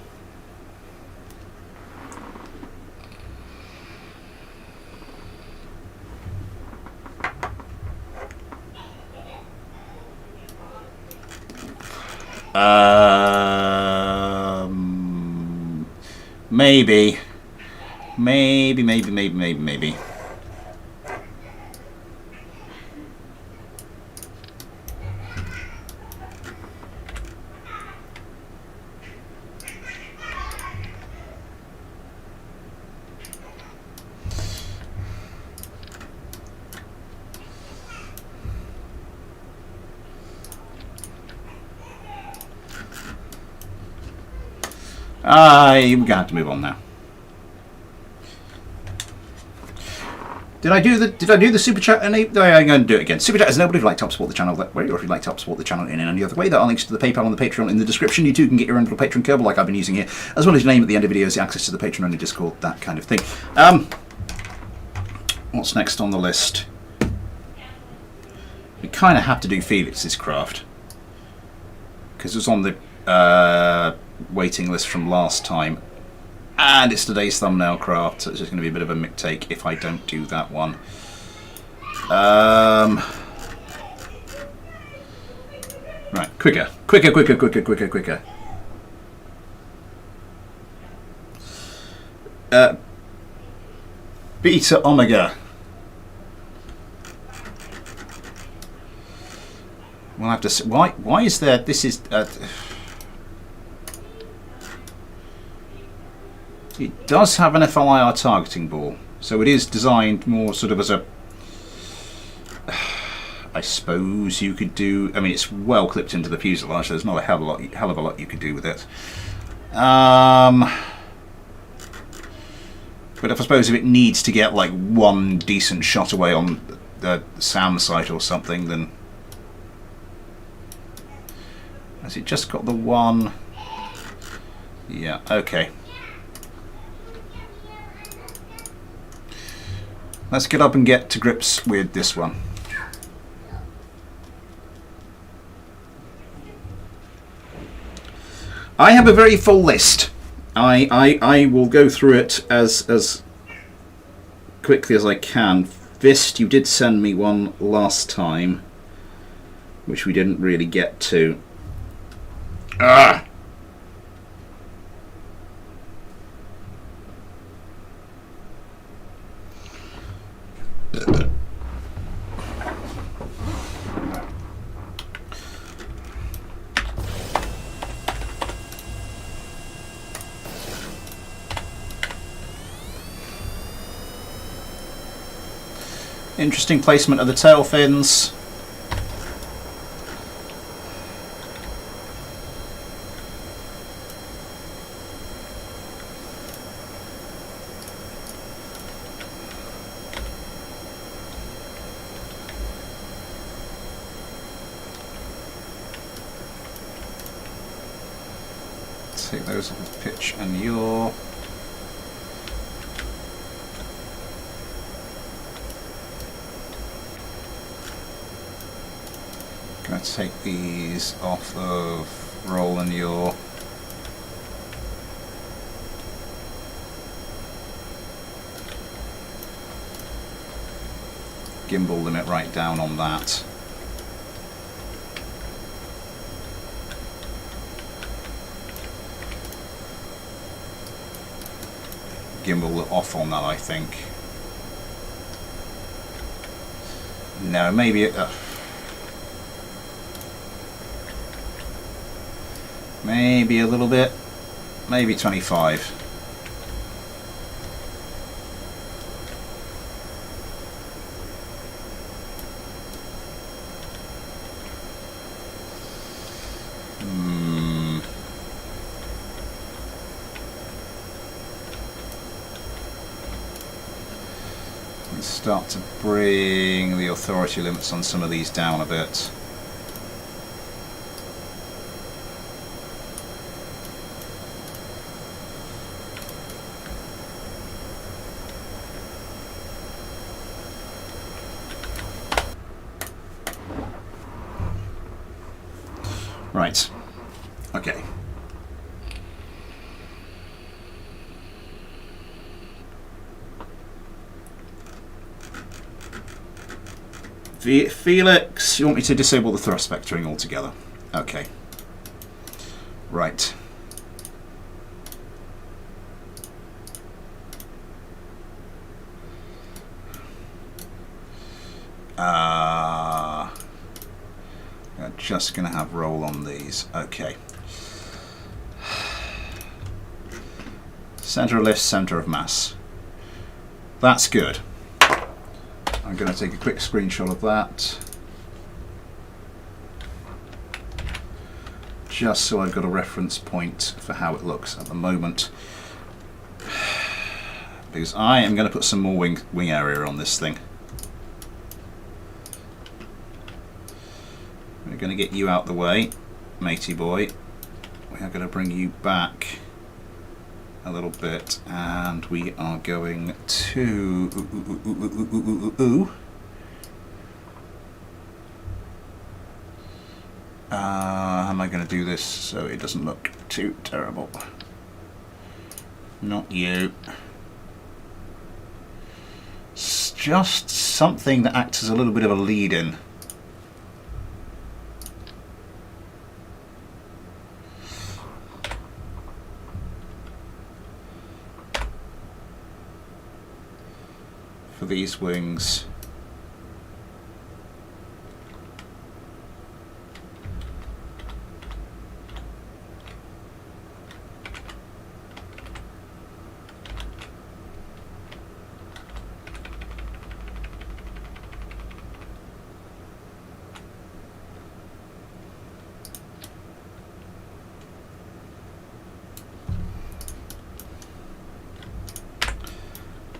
Maybe. Maybe. We're going to have to move on now. Did I do the super chat? I'm going to do it again. Super chat is enabled if you'd like to help support the channel that way, or if you'd like to help support the channel in any other way. There are links to the PayPal and the Patreon in the description. You too can get your own little Patreon Kerbal like I've been using here, as well as your name at the end of videos, the access to the Patreon only Discord, that kind of thing. What's next on the list? We kind of have to do Felix's craft because it was on the waiting list from last time. And it's today's thumbnail craft, so it's just going to be a bit of a mick take if I don't do that one. Right, quicker. Beta Omega. We'll have to see. Why is there... This is... It does have an FLIR targeting ball, so it is designed more sort of as a... I suppose you could do... I mean, it's well clipped into the fuselage, so there's not a hell of a lot you could do with it. But I suppose if it needs to get like one decent shot away on the SAM site or something, then... Has it just got the one? Yeah, okay. Let's get up and get to grips with this one. I have a very full list. I will go through it as quickly as I can. Fist, you did send me one last time, which we didn't really get to. Ah! Interesting placement of the tail fins. Take those off the pitch and yaw. Going to take these off of roll and yaw. Gimbal limit right down on that. Gimbal off on that, I think. No, maybe maybe a little bit, maybe 25. Start to bring the authority limits on some of these down a bit. Right. Okay. Felix, you want me to disable the thrust vectoring altogether? Okay. Right. I'm just going to have roll on these. Okay. Center of lift, center of mass. That's good. I'm going to take a quick screenshot of that, just so I've got a reference point for how it looks at the moment, because I am going to put some more wing area on this thing. We're going to get you out the way, matey boy. We are going to bring you back a little bit, and we are going to how am I going to do this so it doesn't look too terrible? Not you. It's just something that acts as a little bit of a lead-in. For these wings.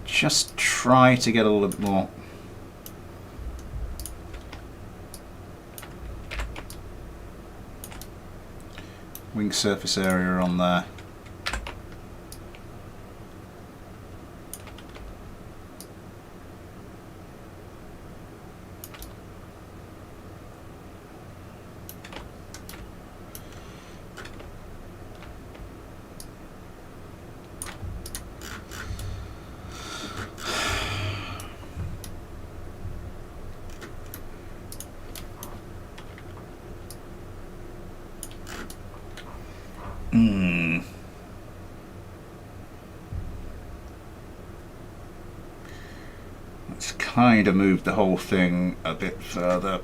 Just try to get a little bit more wing surface area on there. Let's kind of move the whole thing a bit further,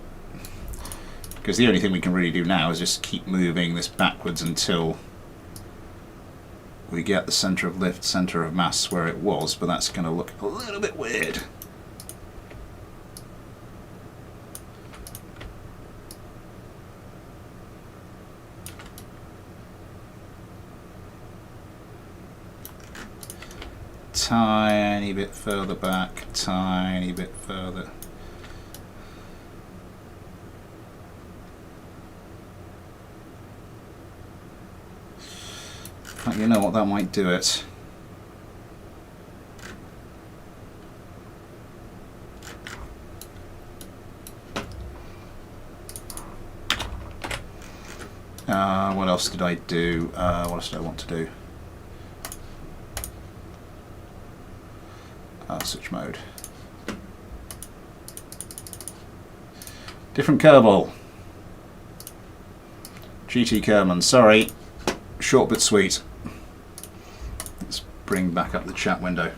because the only thing we can really do now is just keep moving this backwards until we get the center of lift, center of mass where it was, but that's going to look a little bit weird. tiny bit further back, tiny bit further. You know what, that might do it. What else did I do? What else did I want to do? Switch mode. Different Kerbal. GT Kerman, sorry. Short but sweet. Let's bring back up the chat window.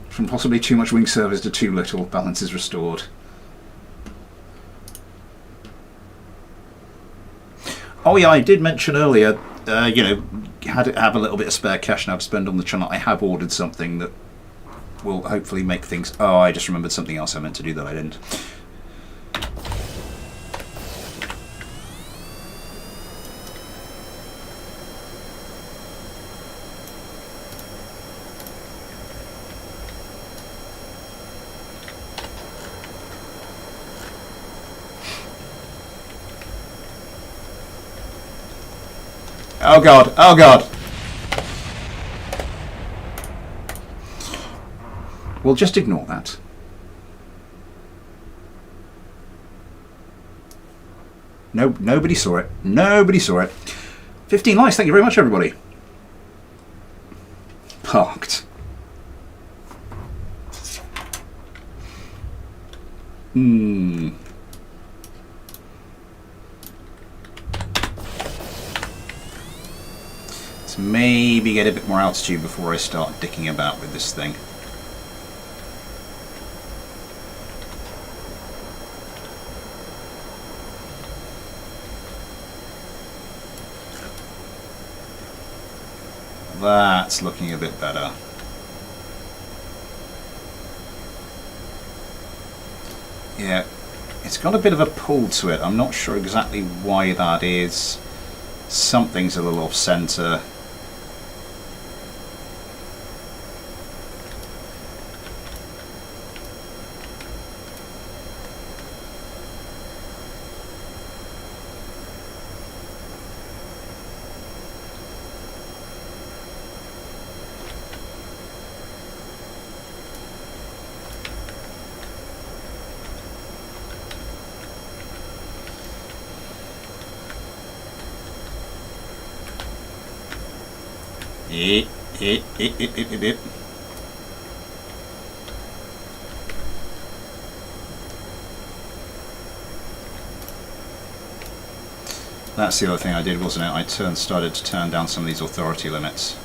From possibly too much wing service to too little, balance is restored. Oh yeah, I did mention earlier, you know, have a little bit of spare cash now to spend on the channel. I have ordered something that will hopefully make things... Oh, I just remembered something else I meant to do that I didn't. Oh god, oh god! We'll just ignore that. No, nobody saw it. Nobody saw it. 15 likes, thank you very much everybody. Parked. Let's maybe get a bit more altitude before I start dicking about with this thing. That's looking a bit better. Yeah, it's got a bit of a pull to it. I'm not sure exactly why that is. Something's a little off center. That's the other thing I did, wasn't it? I started to turn down some of these authority limits.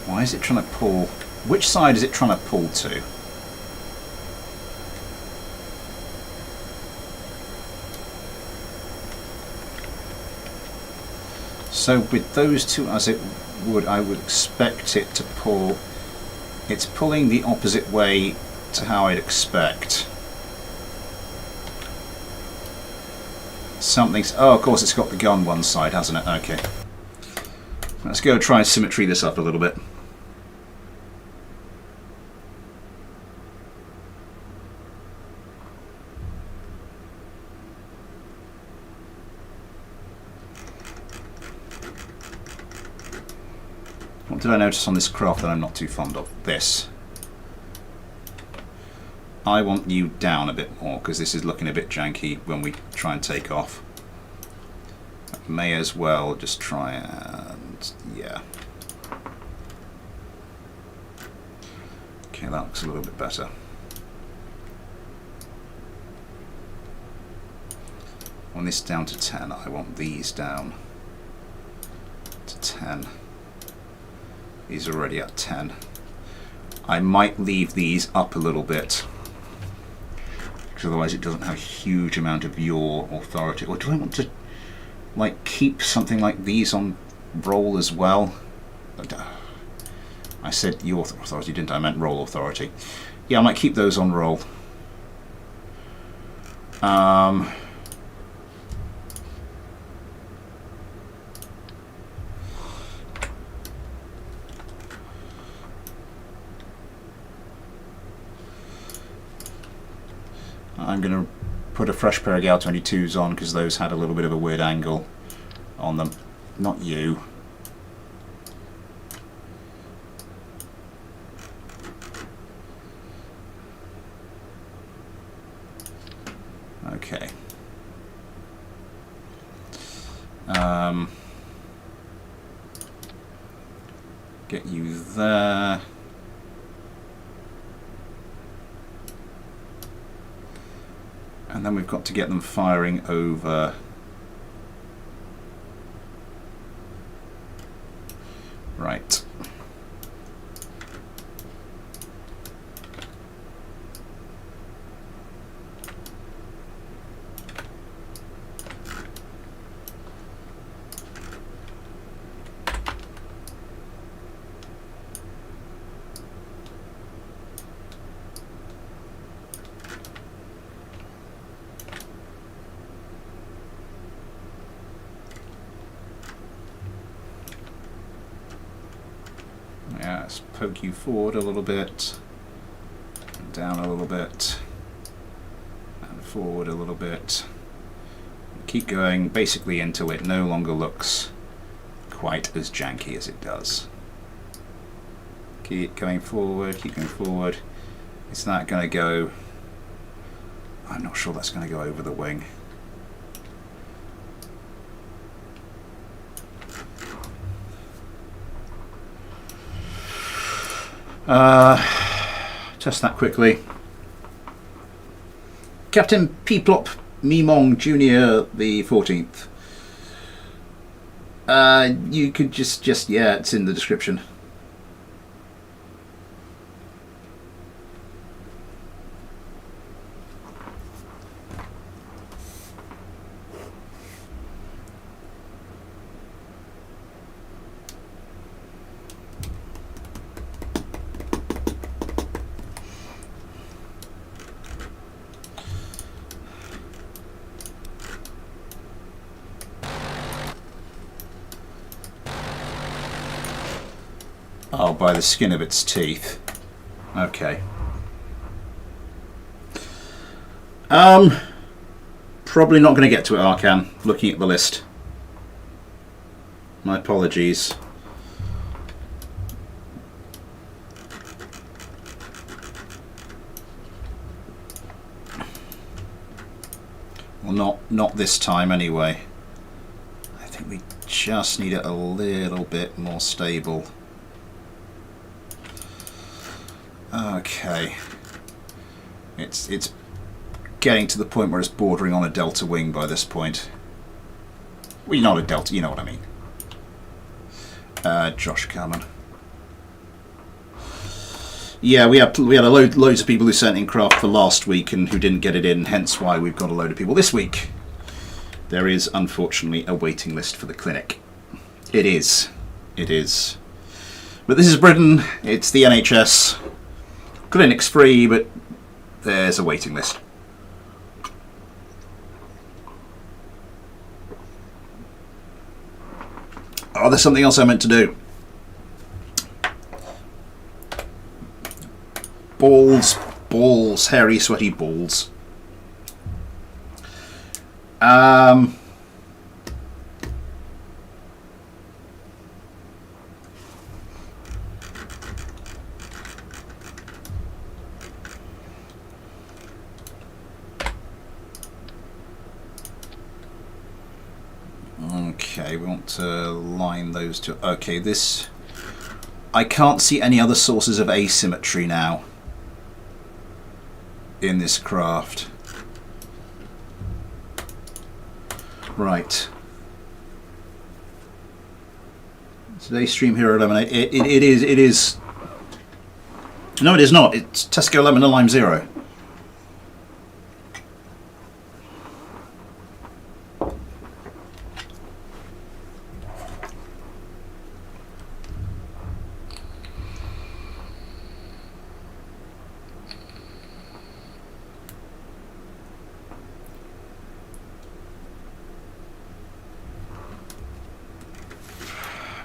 Why is it trying to pull? Which side is it trying to pull to? So with those two as it would, I would expect it to pull. It's pulling the opposite way to how I'd expect. Something's... Oh, of course it's got the gun one side, hasn't it? Okay. Let's go try and symmetry this up a little bit. What did I notice on this craft that I'm not too fond of? This. I want you down a bit more because this is looking a bit janky when we try and take off. May as well just try and... yeah. Okay, that looks a little bit better. want this down to 10. I want these down to 10. These are already at 10. I might leave these up a little bit, because otherwise it doesn't have a huge amount of your authority. Or do I want to like keep something like these on roll as well? I said your authority, didn't I? I meant roll authority. Yeah, I might keep those on roll. I'm going to put a fresh pair of Gal 22s on because those had a little bit of a weird angle on them. Not you. Okay. Get you there. And then we've got to get them firing over. Right. Yeah, let's poke you forward a little bit, and down a little bit, and forward a little bit. Keep going basically until it no longer looks quite as janky as it does. Keep going forward, keep going forward. Is that going to go? I'm not sure that's going to go over the wing. Test that quickly. Captain Peeplop Mimong Jr. the 14th. You could just yeah, it's in the description. Oh, by the skin of its teeth. Okay. Probably not going to get to it, Arcan, looking at the list. My apologies. Well, not this time anyway. I think we just need it a little bit more stable. Okay, it's getting to the point where it's bordering on a delta wing by this point. Well, not a delta, you know what I mean. Josh Carman. Yeah, we had loads of people who sent in craft for last week and who didn't get it in. Hence why we've got a load of people this week. There is unfortunately a waiting list for the clinic. It is. But this is Britain. It's the NHS. Clinic's free, but there's a waiting list. Oh, there's something else I meant to do. Balls, hairy, sweaty balls. Okay, we want to line those two. Okay, this... I can't see any other sources of asymmetry now in this craft. Right. Today's stream hero eliminate. It is. No, it is not. It's Tesco Lemon and Lime Zero.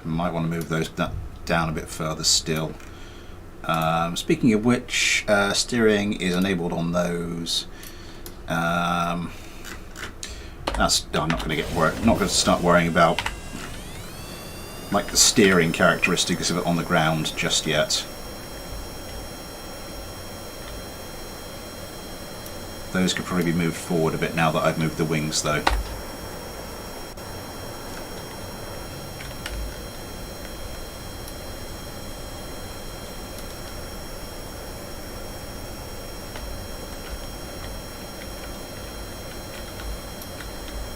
Might want to move those down a bit further still. Speaking of which, steering is enabled on those. I'm not going to get not going to start worrying about like the steering characteristics of it on the ground just yet. Those could probably be moved forward a bit now that I've moved the wings, though.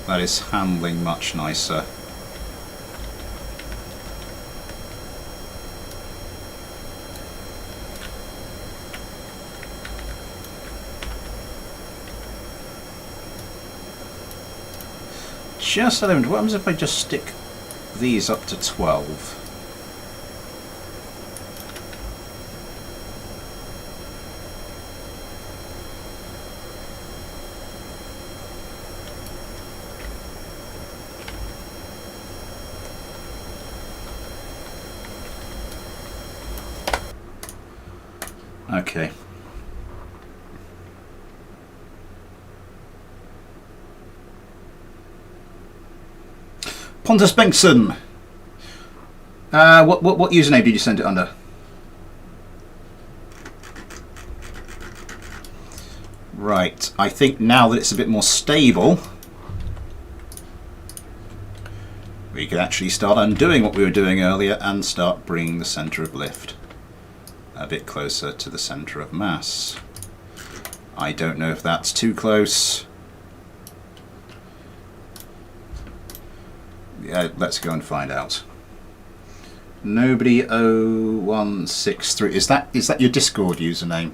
That is handling much nicer. Just 11. What happens if I just stick these up to 12? Okay. Pontus Bengtsson. What username did you send it under? Right. I think now that it's a bit more stable, we can actually start undoing what we were doing earlier and start bringing the centre of lift a bit closer to the centre of mass. I don't know if that's too close. Yeah, let's go and find out. Nobody 0163. Is that your Discord username?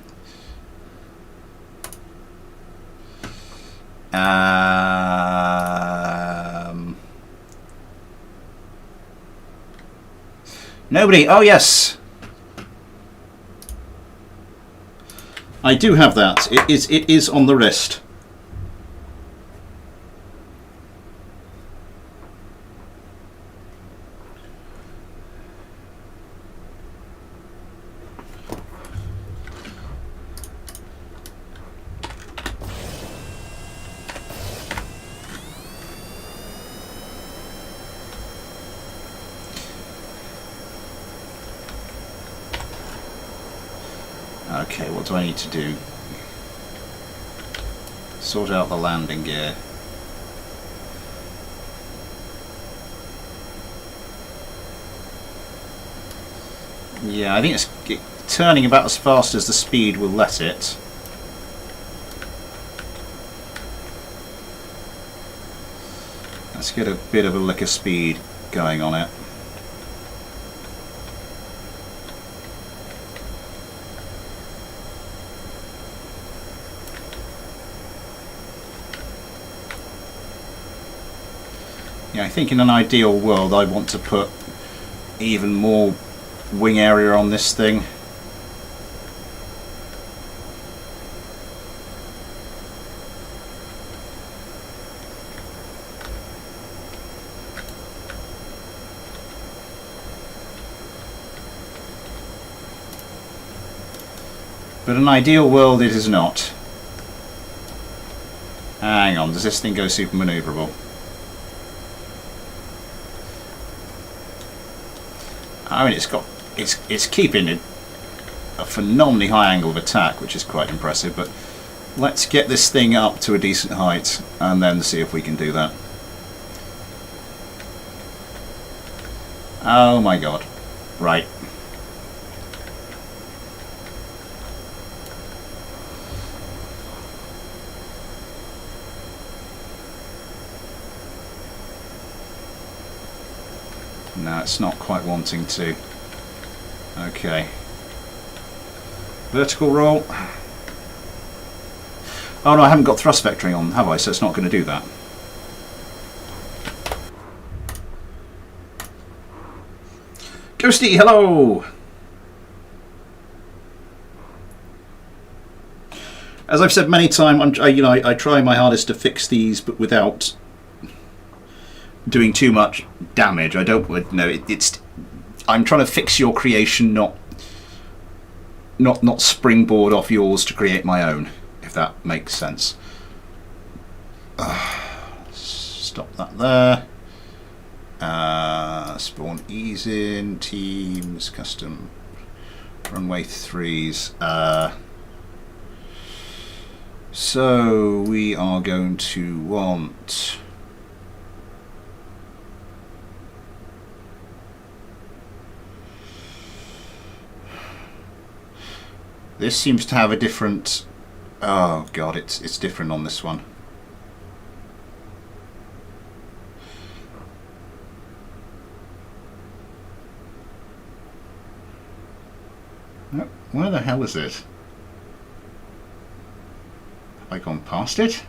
Nobody. Oh yes. I do have that. It is on the wrist. Okay, what do I need to do? Sort out the landing gear. Yeah, I think it's turning about as fast as the speed will let it. Let's get a bit of a lick of speed going on it. Yeah, I think in an ideal world I want to put even more wing area on this thing. But in an ideal world it is not. Hang on, does this thing go super manoeuvrable? I mean, it's keeping a phenomenally high angle of attack, which is quite impressive, but let's get this thing up to a decent height and then see if we can do that. Oh my god. Right. No, it's not quite wanting to. Okay. Vertical roll. Oh no, I haven't got thrust vectoring on, have I? So it's not going to do that. Ghosty, hello! As I've said many times, I try my hardest to fix these, but without doing too much damage. I don't it's. I'm trying to fix your creation, not springboard off yours to create my own. If that makes sense. Stop that there. Spawn ease in teams custom runway 3s. So we are going to want this. Seems to have a different. Oh god, it's different on this one. Where the hell is it? Have I gone past it?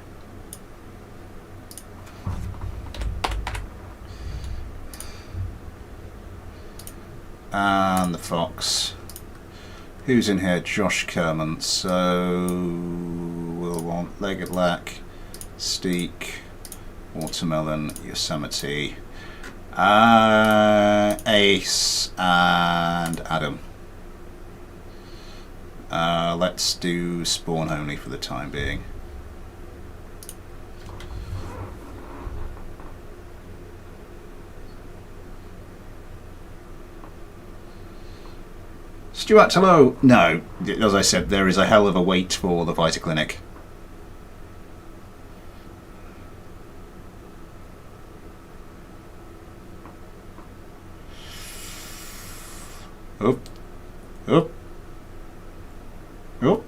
And the Fox. Who's in here? Josh Kerman. So we'll want Legged Lack, Steak, Watermelon, Yosemite, Ace, and Adam. Let's do spawn only for the time being. Stuart, hello. No, as I said, there is a hell of a wait for the Vita Clinic. Oh. Oh. Oh.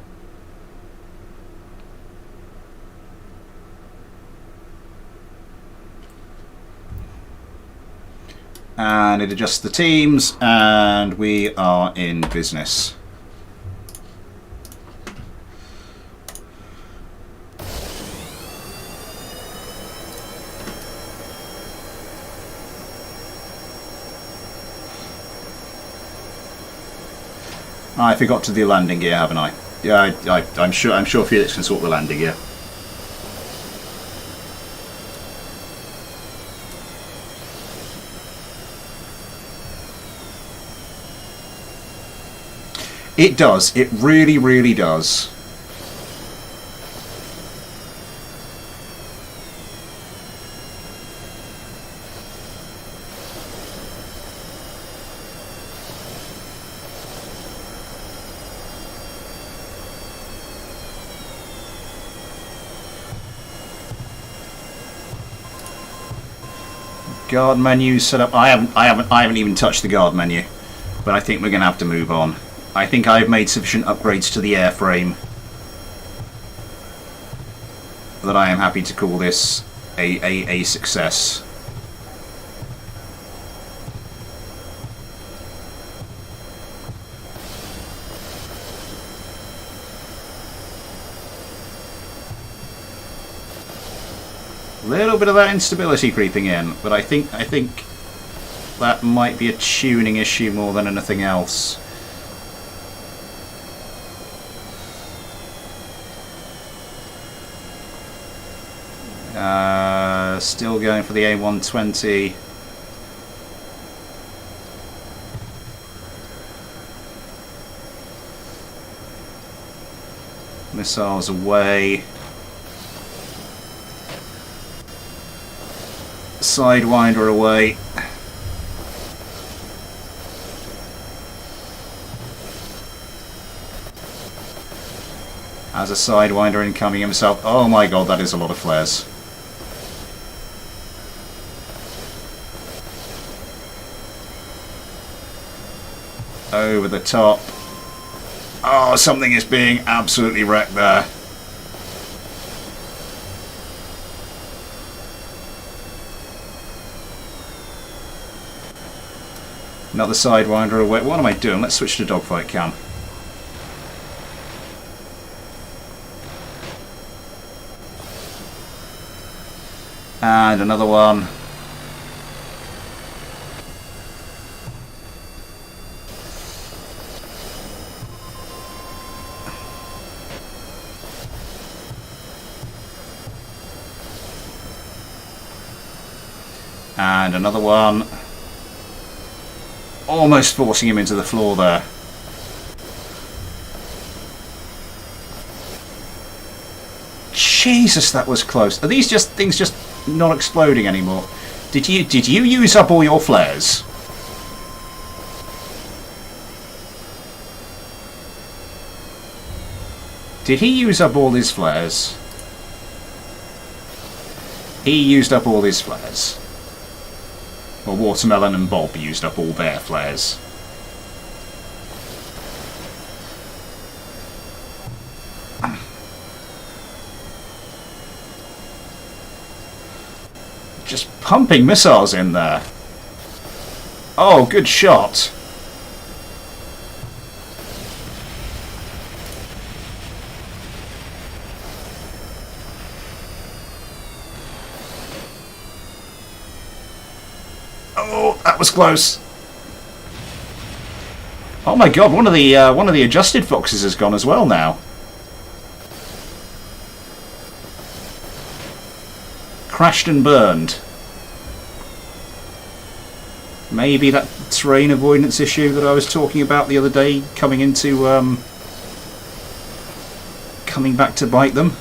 And it adjusts the teams, and we are in business. I forgot to do the landing gear, haven't I? Yeah, I'm sure Felix can sort the landing gear. It does. It really, really does. Guard menu set up. I haven't even touched the guard menu, but I think we're going to have to move on. I think I've made sufficient upgrades to the airframe that I am happy to call this a success. A little bit of that instability creeping in, but I think that might be a tuning issue more than anything else. Still going for the A120. Missiles away. Sidewinder away. As a Sidewinder incoming himself. Oh my god, that is a lot of flares. Over the top. Oh, something is being absolutely wrecked there. Not the Sidewinder away. What am I doing? Let's switch to dogfight cam. And another one. And another one. Almost forcing him into the floor there. Jesus, that was close. Are these just things just not exploding anymore? Did you use up all your flares? Did he use up all his flares? He used up all his flares. Well, Watermelon and Bob used up all their flares. Just pumping missiles in there. Oh, good shot. Oh, that was close. Oh my God! One of the adjusted foxes has gone as well now. Crashed and burned. Maybe that terrain avoidance issue that I was talking about the other day coming back to bite them.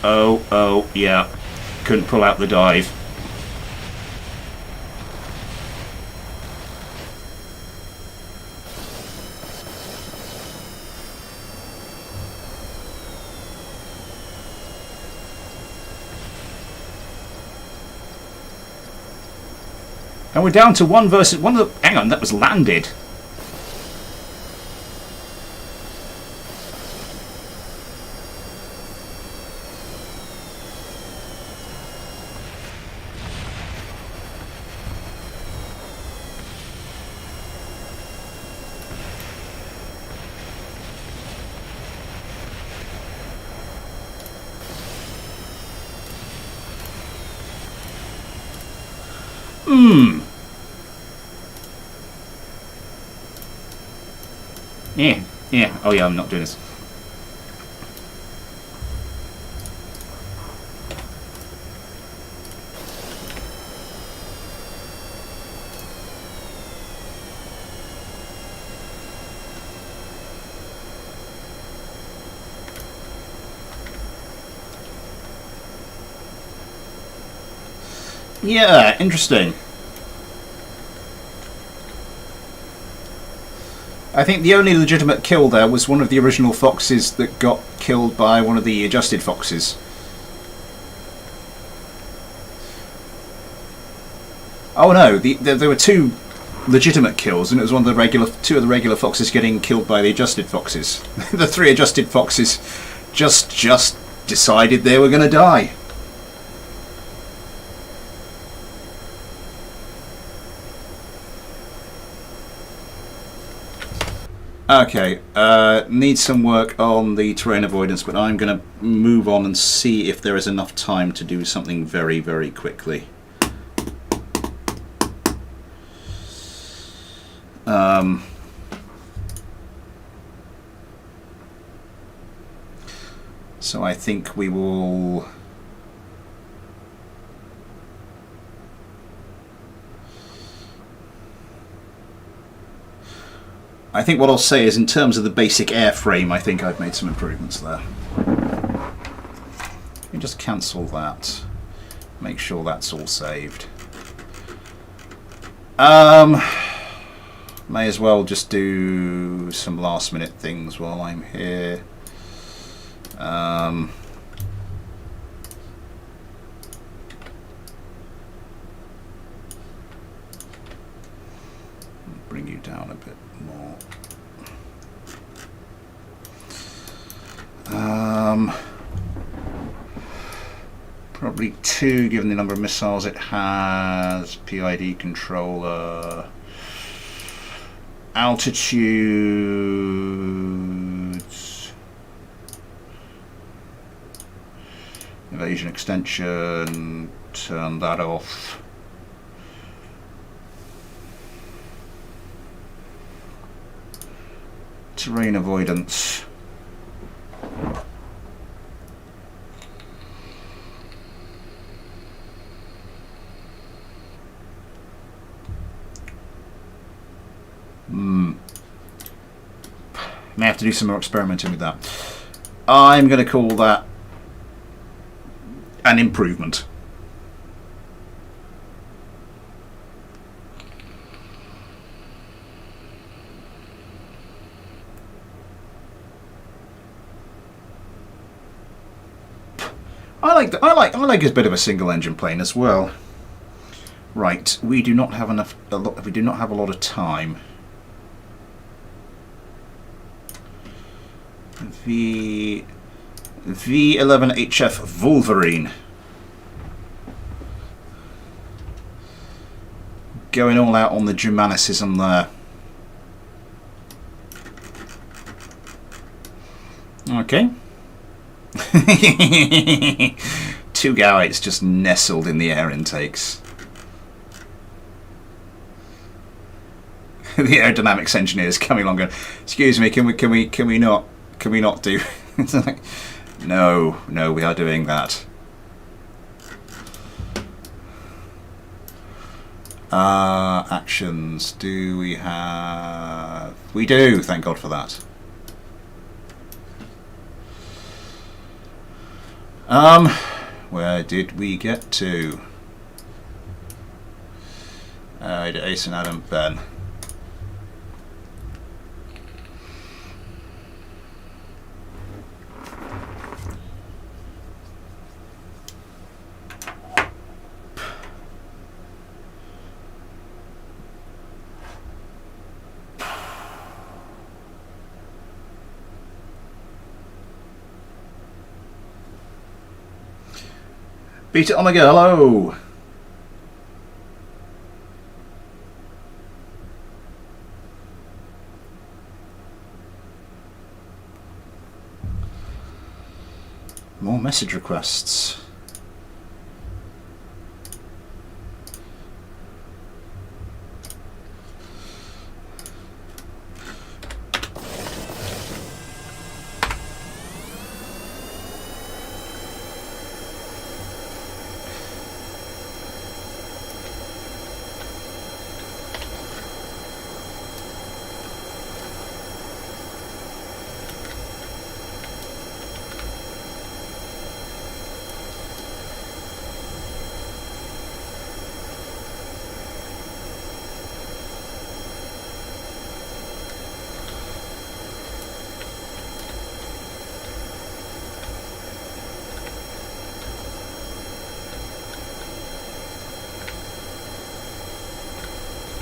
Oh, yeah. Couldn't pull out the dive. And we're down to one versus one of the... Hang on, that was landed. Yeah. Oh yeah, I'm not doing this. Yeah, interesting. I think the only legitimate kill there was one of the original foxes that got killed by one of the adjusted foxes. Oh no, there were two legitimate kills, and it was two of the regular foxes getting killed by the adjusted foxes. The three adjusted foxes just decided they were going to die. Okay, need some work on the terrain avoidance, but I'm going to move on and see if there is enough time to do something very, very quickly. So I think we will... I think what I'll say is, in terms of the basic airframe, I think I've made some improvements there. Let me just cancel that. Make sure that's all saved. May as well just do some last minute things while I'm here. Bring you down a bit more. Probably 2, given the number of missiles it has. PID controller. Altitudes. Evasion extension. Turn that off. Terrain avoidance. May have to do some more experimenting with that. I'm going to call that an improvement. I like a bit of a single engine plane as well. Right, we do not have a lot of time. V11HF Wolverine. Going all out on the Germanicism there. Okay. 2 Gauits just nestled in the air intakes. The aerodynamics engineers coming along going, excuse me, can we not do? It's like, no, we are doing that. Actions. Do we have? We do. Thank God for that. Where did we get to? Ace and Adam Ben. Beta Omega, hello! More message requests.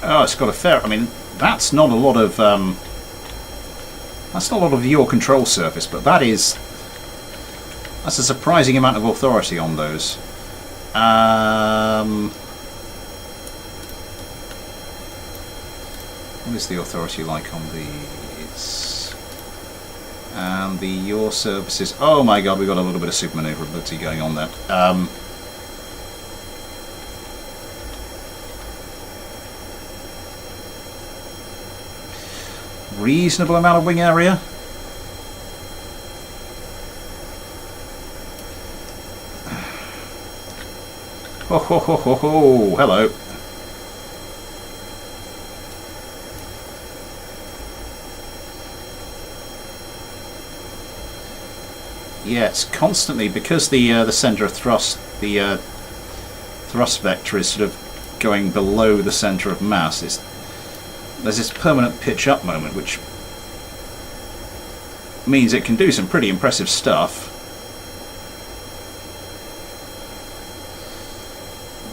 Oh, it's got a fair. I mean, that's not a lot of your control surface, but that's a surprising amount of authority on those. What is the authority like on these? And the your services. Oh my God, we've got a little bit of super maneuverability going on there. Reasonable amount of wing area. Ho ho ho ho ho! Hello. Yeah, it's constantly, because the center of thrust, the thrust vector is sort of going below the center of mass. There's this permanent pitch up moment, which means it can do some pretty impressive stuff.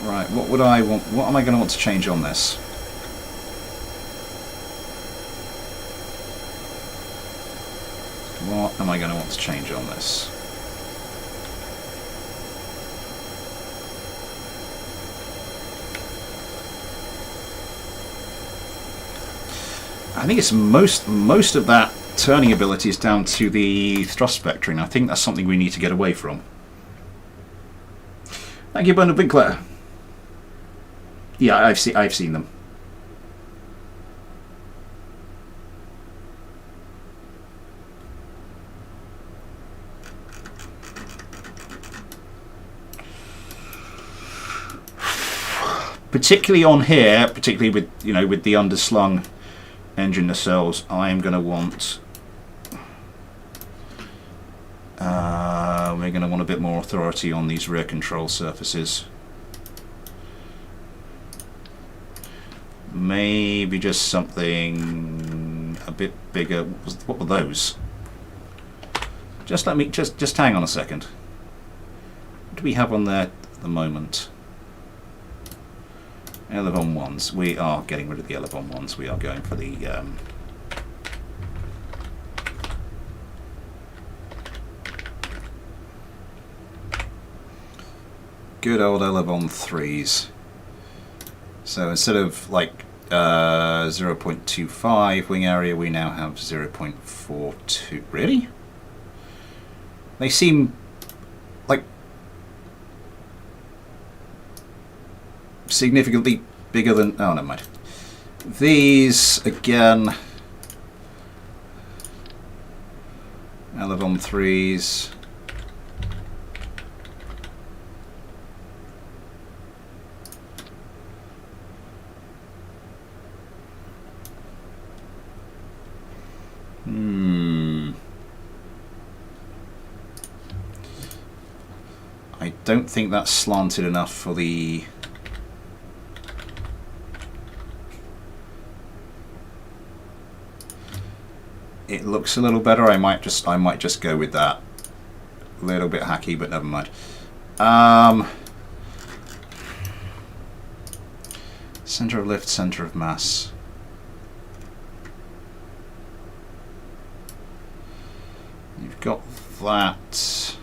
Right, what would I want? What am I going to want to change on this? What am I going to want to change on this? I think it's most of that turning ability is down to the thrust vectoring. I think that's something we need to get away from. Thank you, Bernard Winkler. Yeah, I've seen them. Particularly on here, particularly with with the underslung engine nacelles, I am going to want. We're going to want a bit more authority on these rear control surfaces. Maybe just something a bit bigger. What were those? Just let me just hang on a second. What do we have on there at the moment? Elevon ones. We are getting rid of the Elevon ones. We are going for the good old Elevon 3s. So instead of like 0.25 wing area, we now have 0.42. Really? They seem like significantly bigger than... Oh, never mind. These, again, Elevon 3s. I don't think that's slanted enough for the... It looks a little better. I might just go with that. A little bit hacky, but never mind. Center of lift, center of mass. You've got that.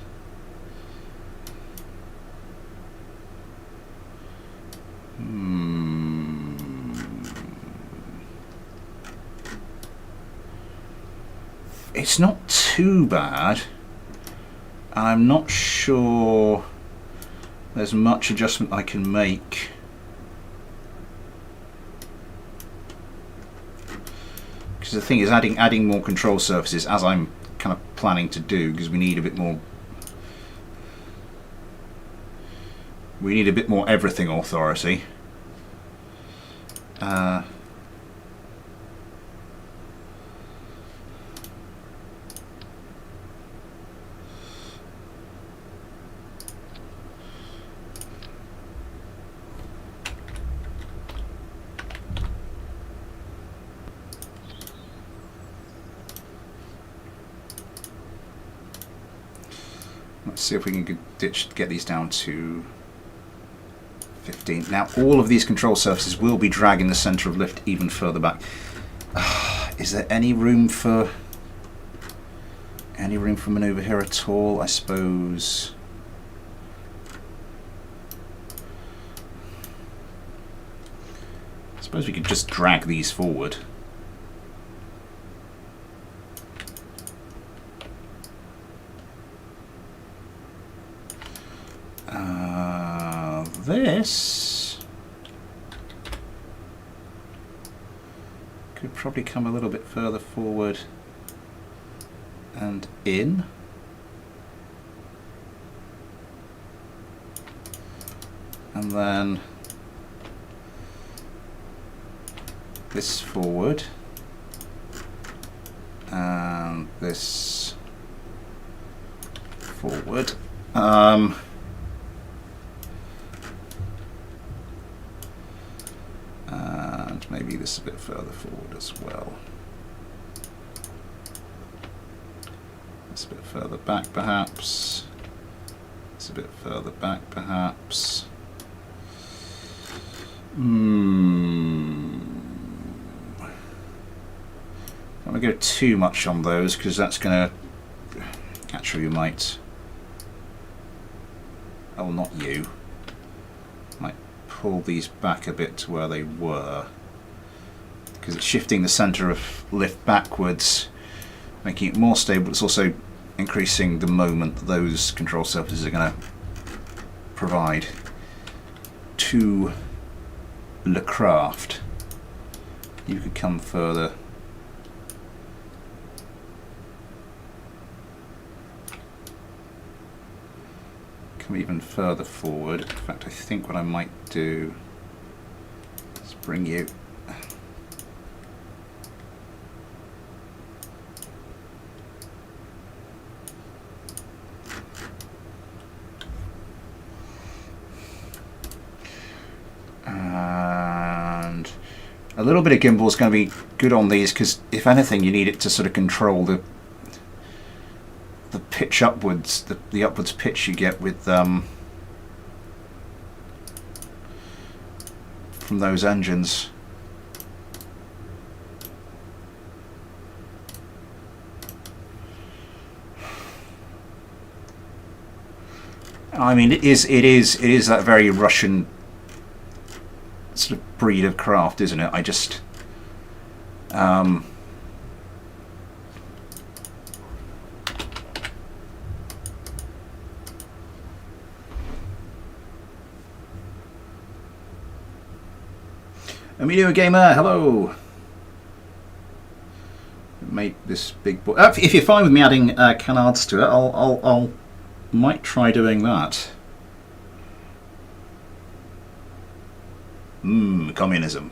It's not too bad. I'm not sure there's much adjustment I can make. Because the thing is, adding more control surfaces, as I'm kind of planning to do, because we need a bit more. We need a bit more everything authority. Let's see if we can get these down to 15. Now, all of these control surfaces will be dragging the center of lift even further back. Is there any room for maneuver here at all? I suppose. I suppose we could just drag these forward. This could probably come a little bit further forward and in. And then this forward and this forward. And maybe this a bit further forward as well. This a bit further back perhaps. This a bit further back perhaps. Don't want to go too much on those because that's going to actually we might... Oh, not you. Might pull these back a bit to where they were. Because it's shifting the centre of lift backwards, making it more stable. It's also increasing the moment that those control surfaces are going to provide to the craft. You could come further. Come even further forward. In fact, I think what I might do is bring you and a little bit of gimbal is going to be good on these, because if anything you need it to sort of control the pitch upwards, the upwards pitch you get with from those engines. I mean, it is that very Russian sort of breed of craft, isn't it? I just Emilio Gamer, hello. Make this big boy. If you're fine with me adding canards to it, I'll might try doing that. Communism.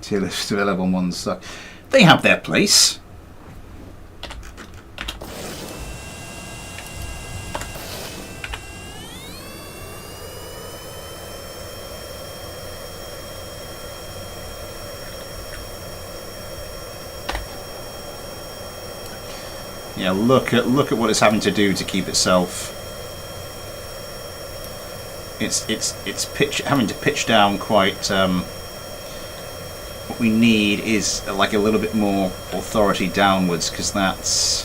Tier list to level 1 stuff. They have their place. Yeah, look at what it's having to do to keep itself. It's having to pitch down quite. What we need is like a little bit more authority downwards, because that's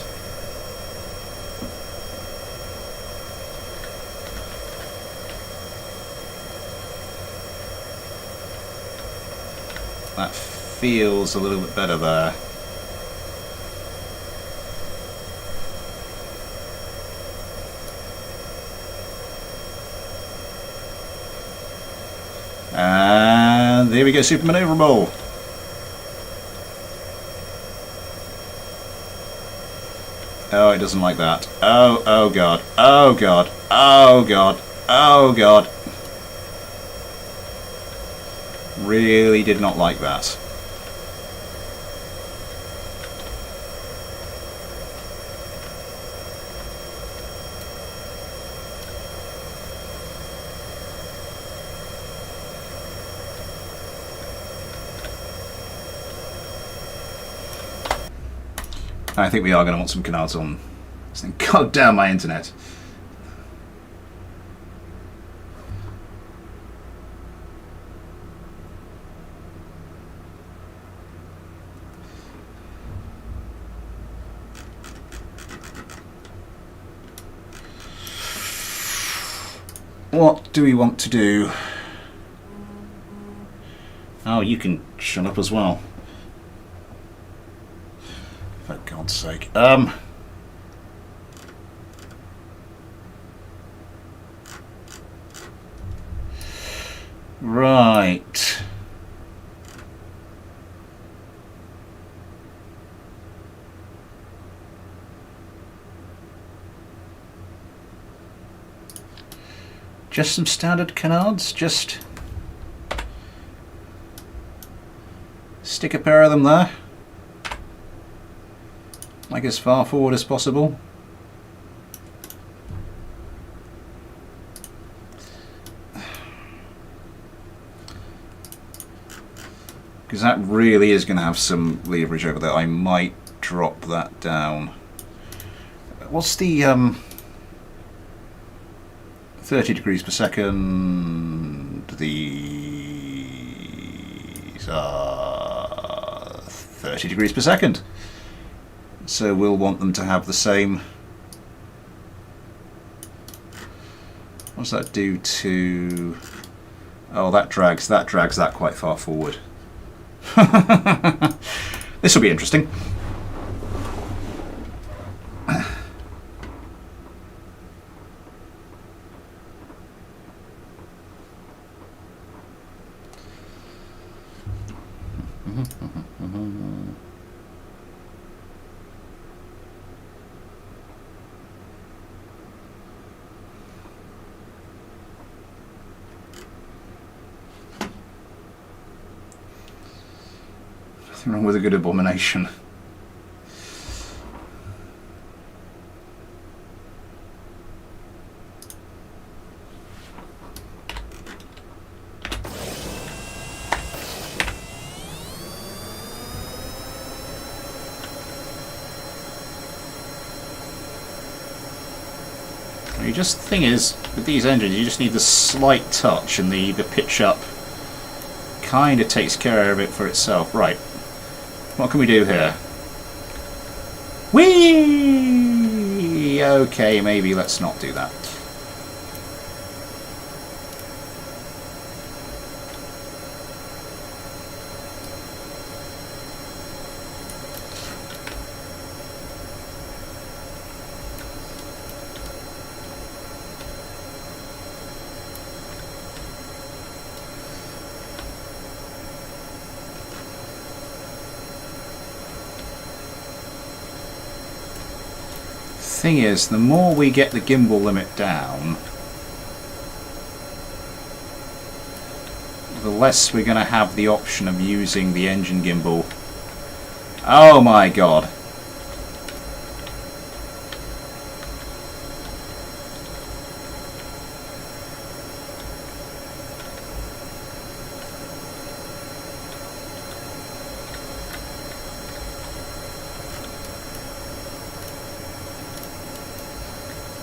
that feels a little bit better there. And there we go, super maneuverable. Oh, it doesn't like that. Oh god. Oh god. Oh god. Oh god. Really did not like that. I think we are going to want some canards on this thing. God damn my internet. What do we want to do? Oh, you can shut up as well. For God's sake. Right. Just some standard canards, just stick a pair of them there. Like as far forward as possible. Because that really is going to have some leverage over there. I might drop that down. What's the 30 degrees per second. These are 30 degrees per second. So we'll want them to have the same. What does that do to... Oh, that drags that quite far forward. This will be interesting. Nothing wrong with a good abomination. The thing is, with these engines, you just need the slight touch, and the pitch up kind of takes care of it for itself. Right. What can we do here? Whee! Okay, maybe let's not do that. Thing is, the more we get the gimbal limit down, the less we're going to have the option of using the engine gimbal. Oh my god.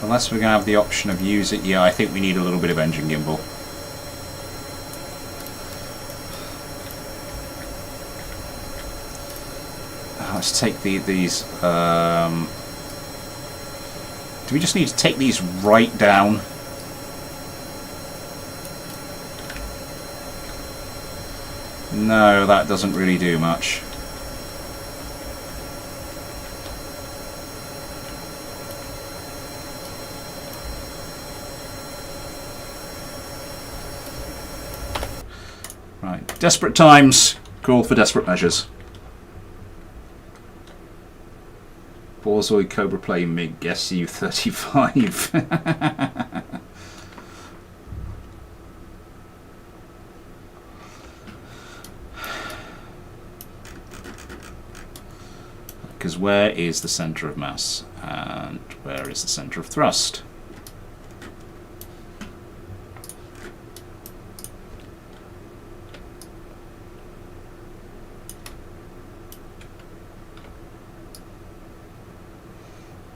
Unless we're going to have the option of use it, yeah, I think we need a little bit of engine gimbal. Let's take these. Do we just need to take these right down? No, that doesn't really do much. Right, desperate times call for desperate measures. Borzoi Cobra Play MiG SU-35. Because where is the centre of mass and where is the centre of thrust?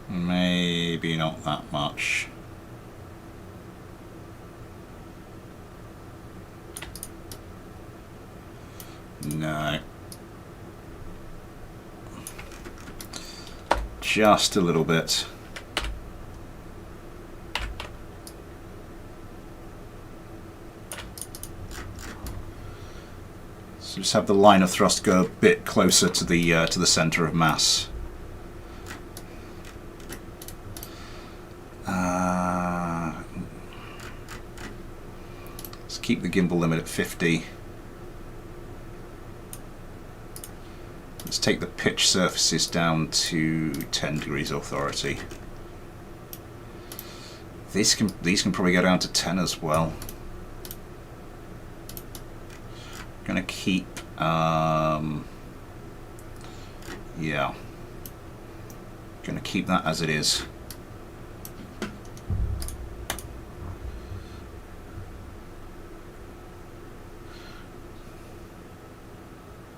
Maybe not that much. No. Just a little bit. So just have the line of thrust go a bit closer to the centre of mass. Let's keep the gimbal limit at 50. Let's take the pitch surfaces down to 10 degrees authority. These can probably go down to 10 as well. Gonna keep yeah. Gonna keep that as it is.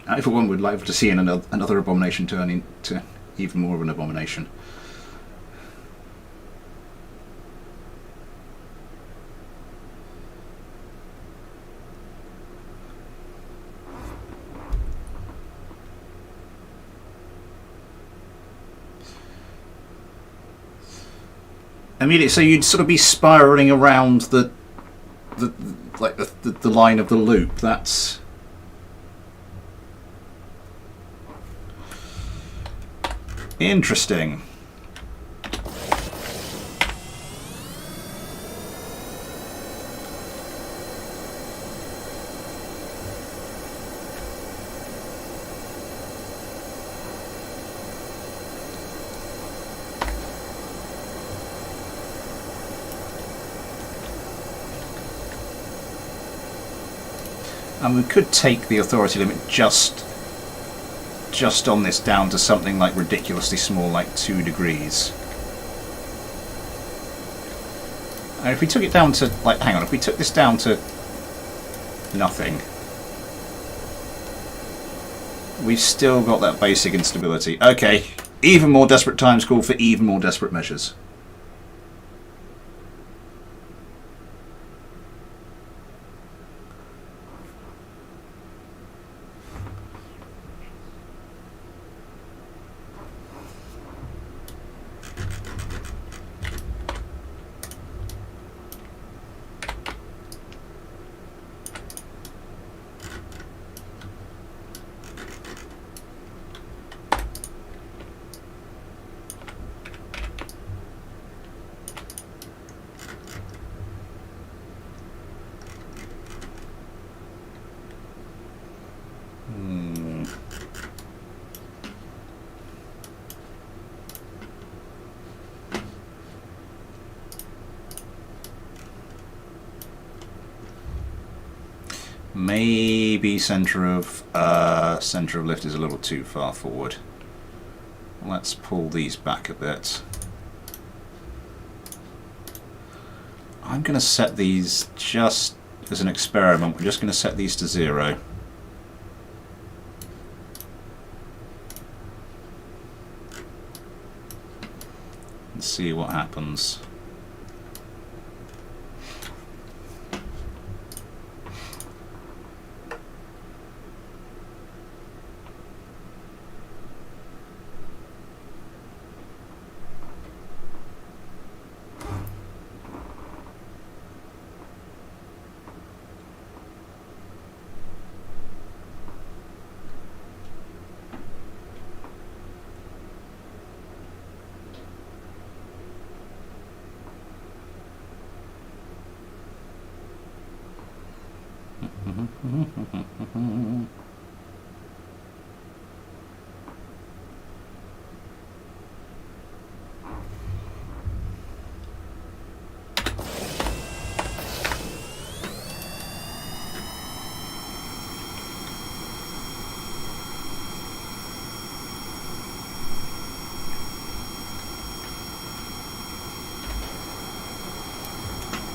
I, for one, would like to see another abomination turn into even more of an abomination. Immediately, so you'd sort of be spiraling around the line of the loop. That's interesting. And we could take the authority limit just on this down to something like ridiculously small, like 2 degrees. And if we took it down to, like, hang on, if we took this down to nothing, we've still got that basic instability. Okay, even more desperate times call for even more desperate measures. Maybe center of lift is a little too far forward. Let's pull these back a bit. I'm going to set these just as an experiment. We're just going to set these to 0. And see what happens.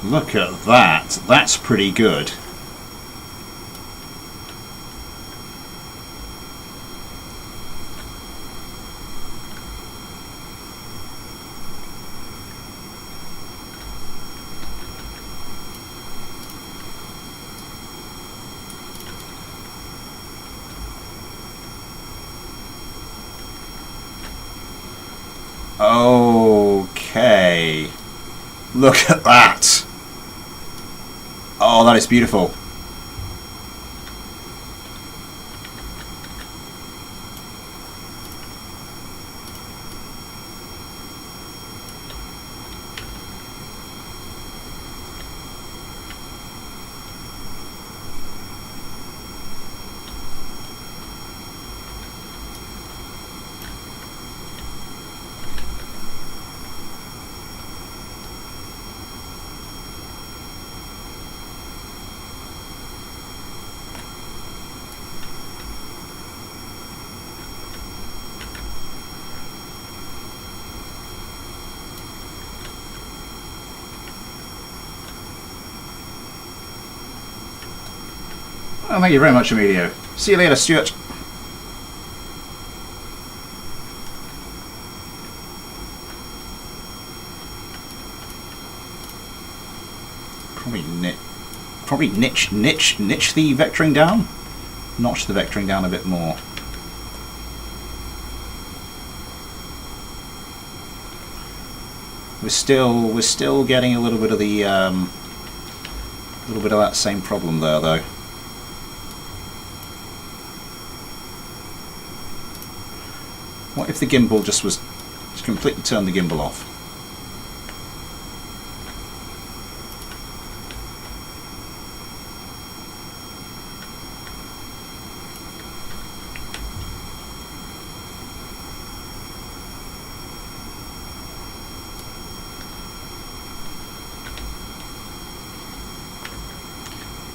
Look at that. That's pretty good. Okay. Look at that. Oh, that is beautiful. Oh, thank you very much, Emilio. See you later, Stuart. Probably niche the vectoring down. Notch the vectoring down a bit more. We're still getting a little bit of the little bit of that same problem there, though. What if the gimbal just completely turned the gimbal off?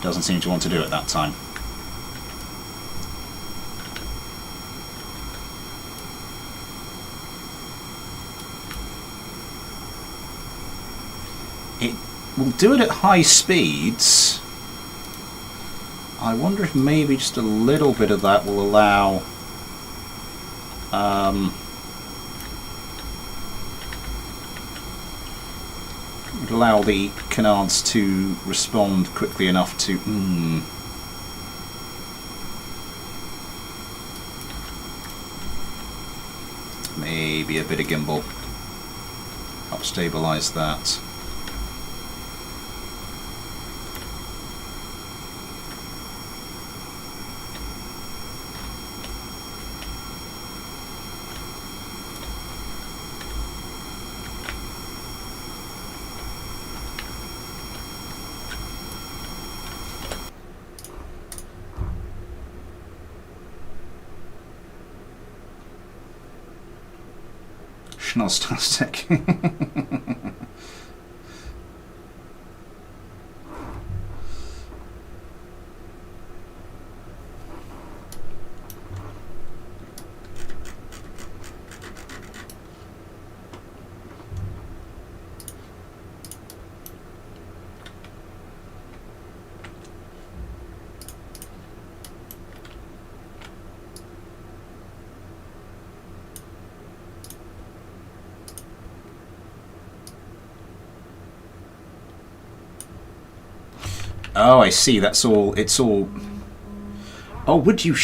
Doesn't seem to want to do it that time. It will do it at high speeds. I wonder if maybe just a little bit of that will allow the canards to respond quickly enough to maybe a bit of gimbal. Help stabilize that. Schnozztastic. Oh, I see. That's all. It's all. Oh, would you?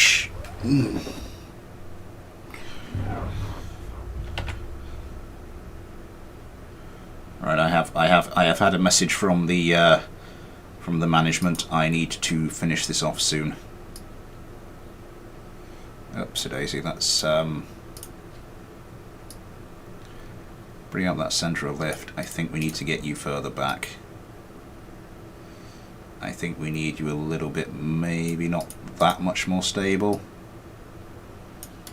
Right. I have had a message from the management. I need to finish this off soon. Oops, daisy. That's bring up that centre of lift. I think we need to get you further back. I think we need you a little bit, maybe not that much more stable.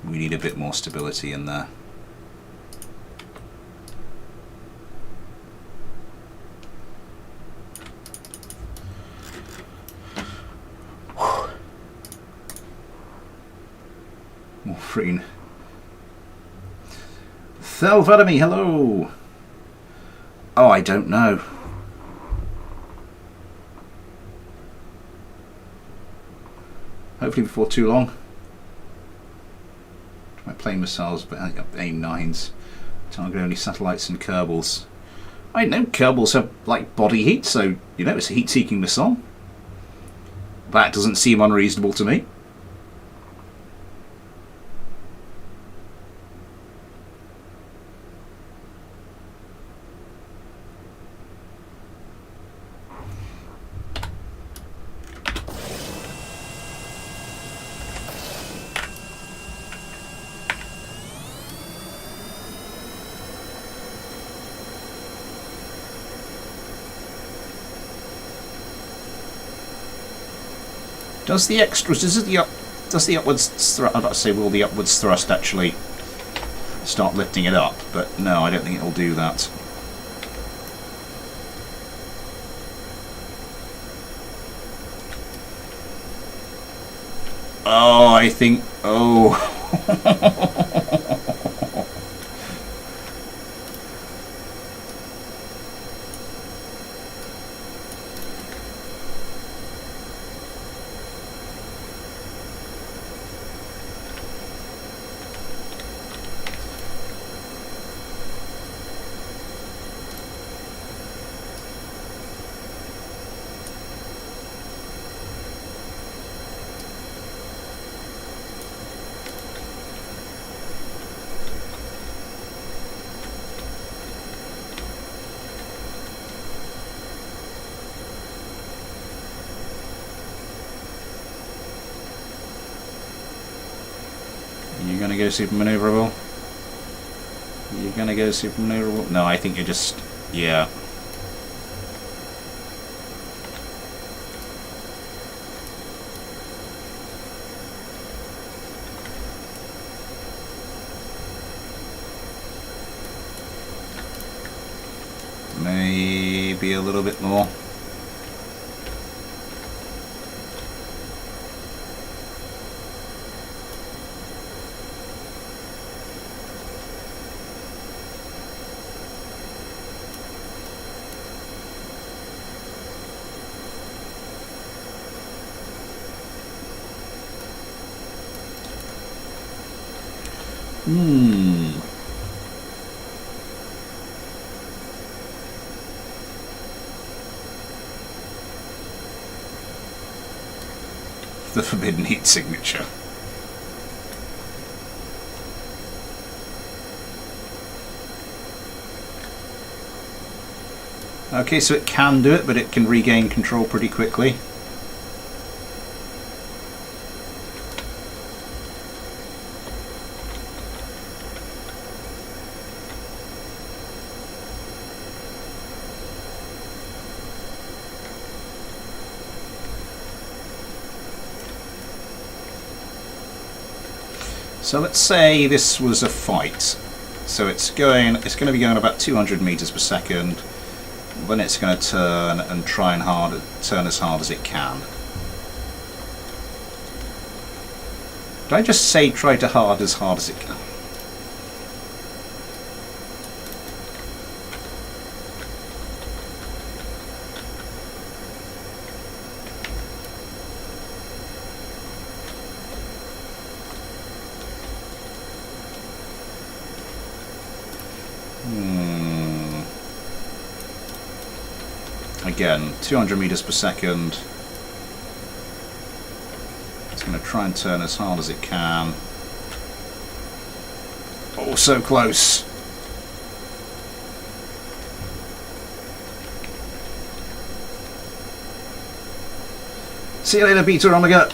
We need a bit more stability in there. Morphine. Thelvadamy, hello! Oh, I don't know. Hopefully before too long. My plane missiles, but AIM-9s. Target only satellites and Kerbals. I know Kerbals have like body heat, so you know it's a heat-seeking missile. That doesn't seem unreasonable to me. Does the upwards thrust? I'm about to say, will the upwards thrust actually start lifting it up? But no, I don't think it'll do that. Oh, I think. Oh. You're gonna go super maneuverable? You're gonna go super maneuverable? No, I think you're just... yeah. Maybe a little bit more. The forbidden heat signature. Okay, so it can do it, but it can regain control pretty quickly. So let's say this was a fight. So it's going to be going about 200 meters per second. Then it's going to turn and try and turn as hard as it can. Did I just say try to as hard as it can? Again, 200 meters per second. It's going to try and turn as hard as it can. Oh, so close. See you later, Peter Omega.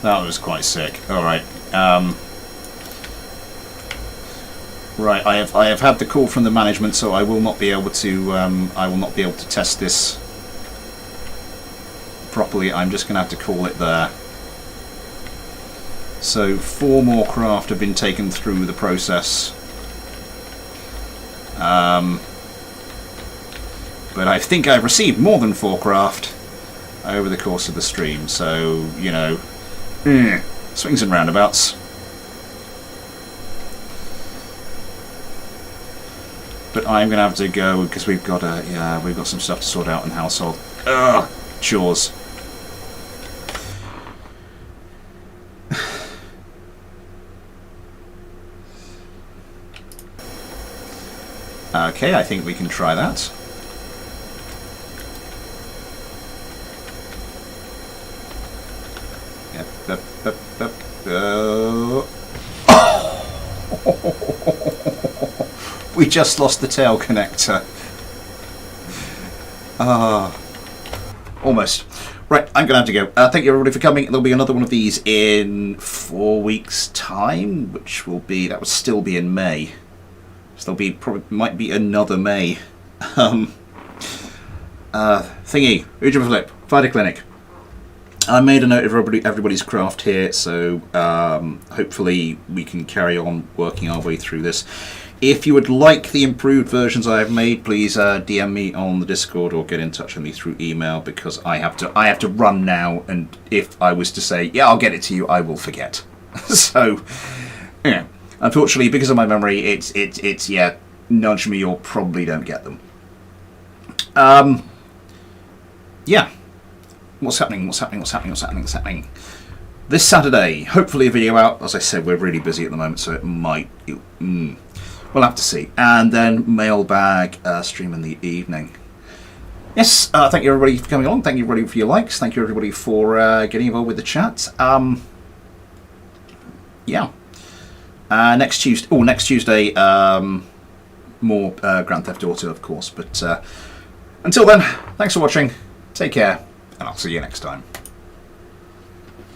That was quite sick. All right. Right. I have had the call from the management, so I will not be able to test this properly. I'm just going to have to call it there. So 4 more craft have been taken through the process. But I think I've received more than 4 craft over the course of the stream. So you know. Swings and roundabouts. But I'm gonna have to go because we've got some stuff to sort out in household. Ugh, chores. Okay, I think we can try that. We just lost the tail connector. Almost. Right, I'm going to have to go. Thank you everybody for coming. There'll be another one of these in 4 weeks' time, which will still be in May. So might be another May. Thingy, Uja Flip, Fighter Clinic. I made a note of everybody's craft here, so hopefully we can carry on working our way through this. If you would like the improved versions I have made, please DM me on the Discord or get in touch with me through email, because I have to run now, and if I was to say, yeah, I'll get it to you, I will forget. So, yeah. Unfortunately, because of my memory, it's yeah, nudge me or probably don't get them. Yeah. What's happening? this Saturday, hopefully a video out. As I said, we're really busy at the moment, so it might... we'll have to see. And then mailbag stream in the evening. Yes, thank you everybody for coming along. Thank you everybody for your likes. Thank you everybody for getting involved with the chat. Yeah. Next Tuesday, more Grand Theft Auto, of course. But until then, thanks for watching. Take care, and I'll see you next time.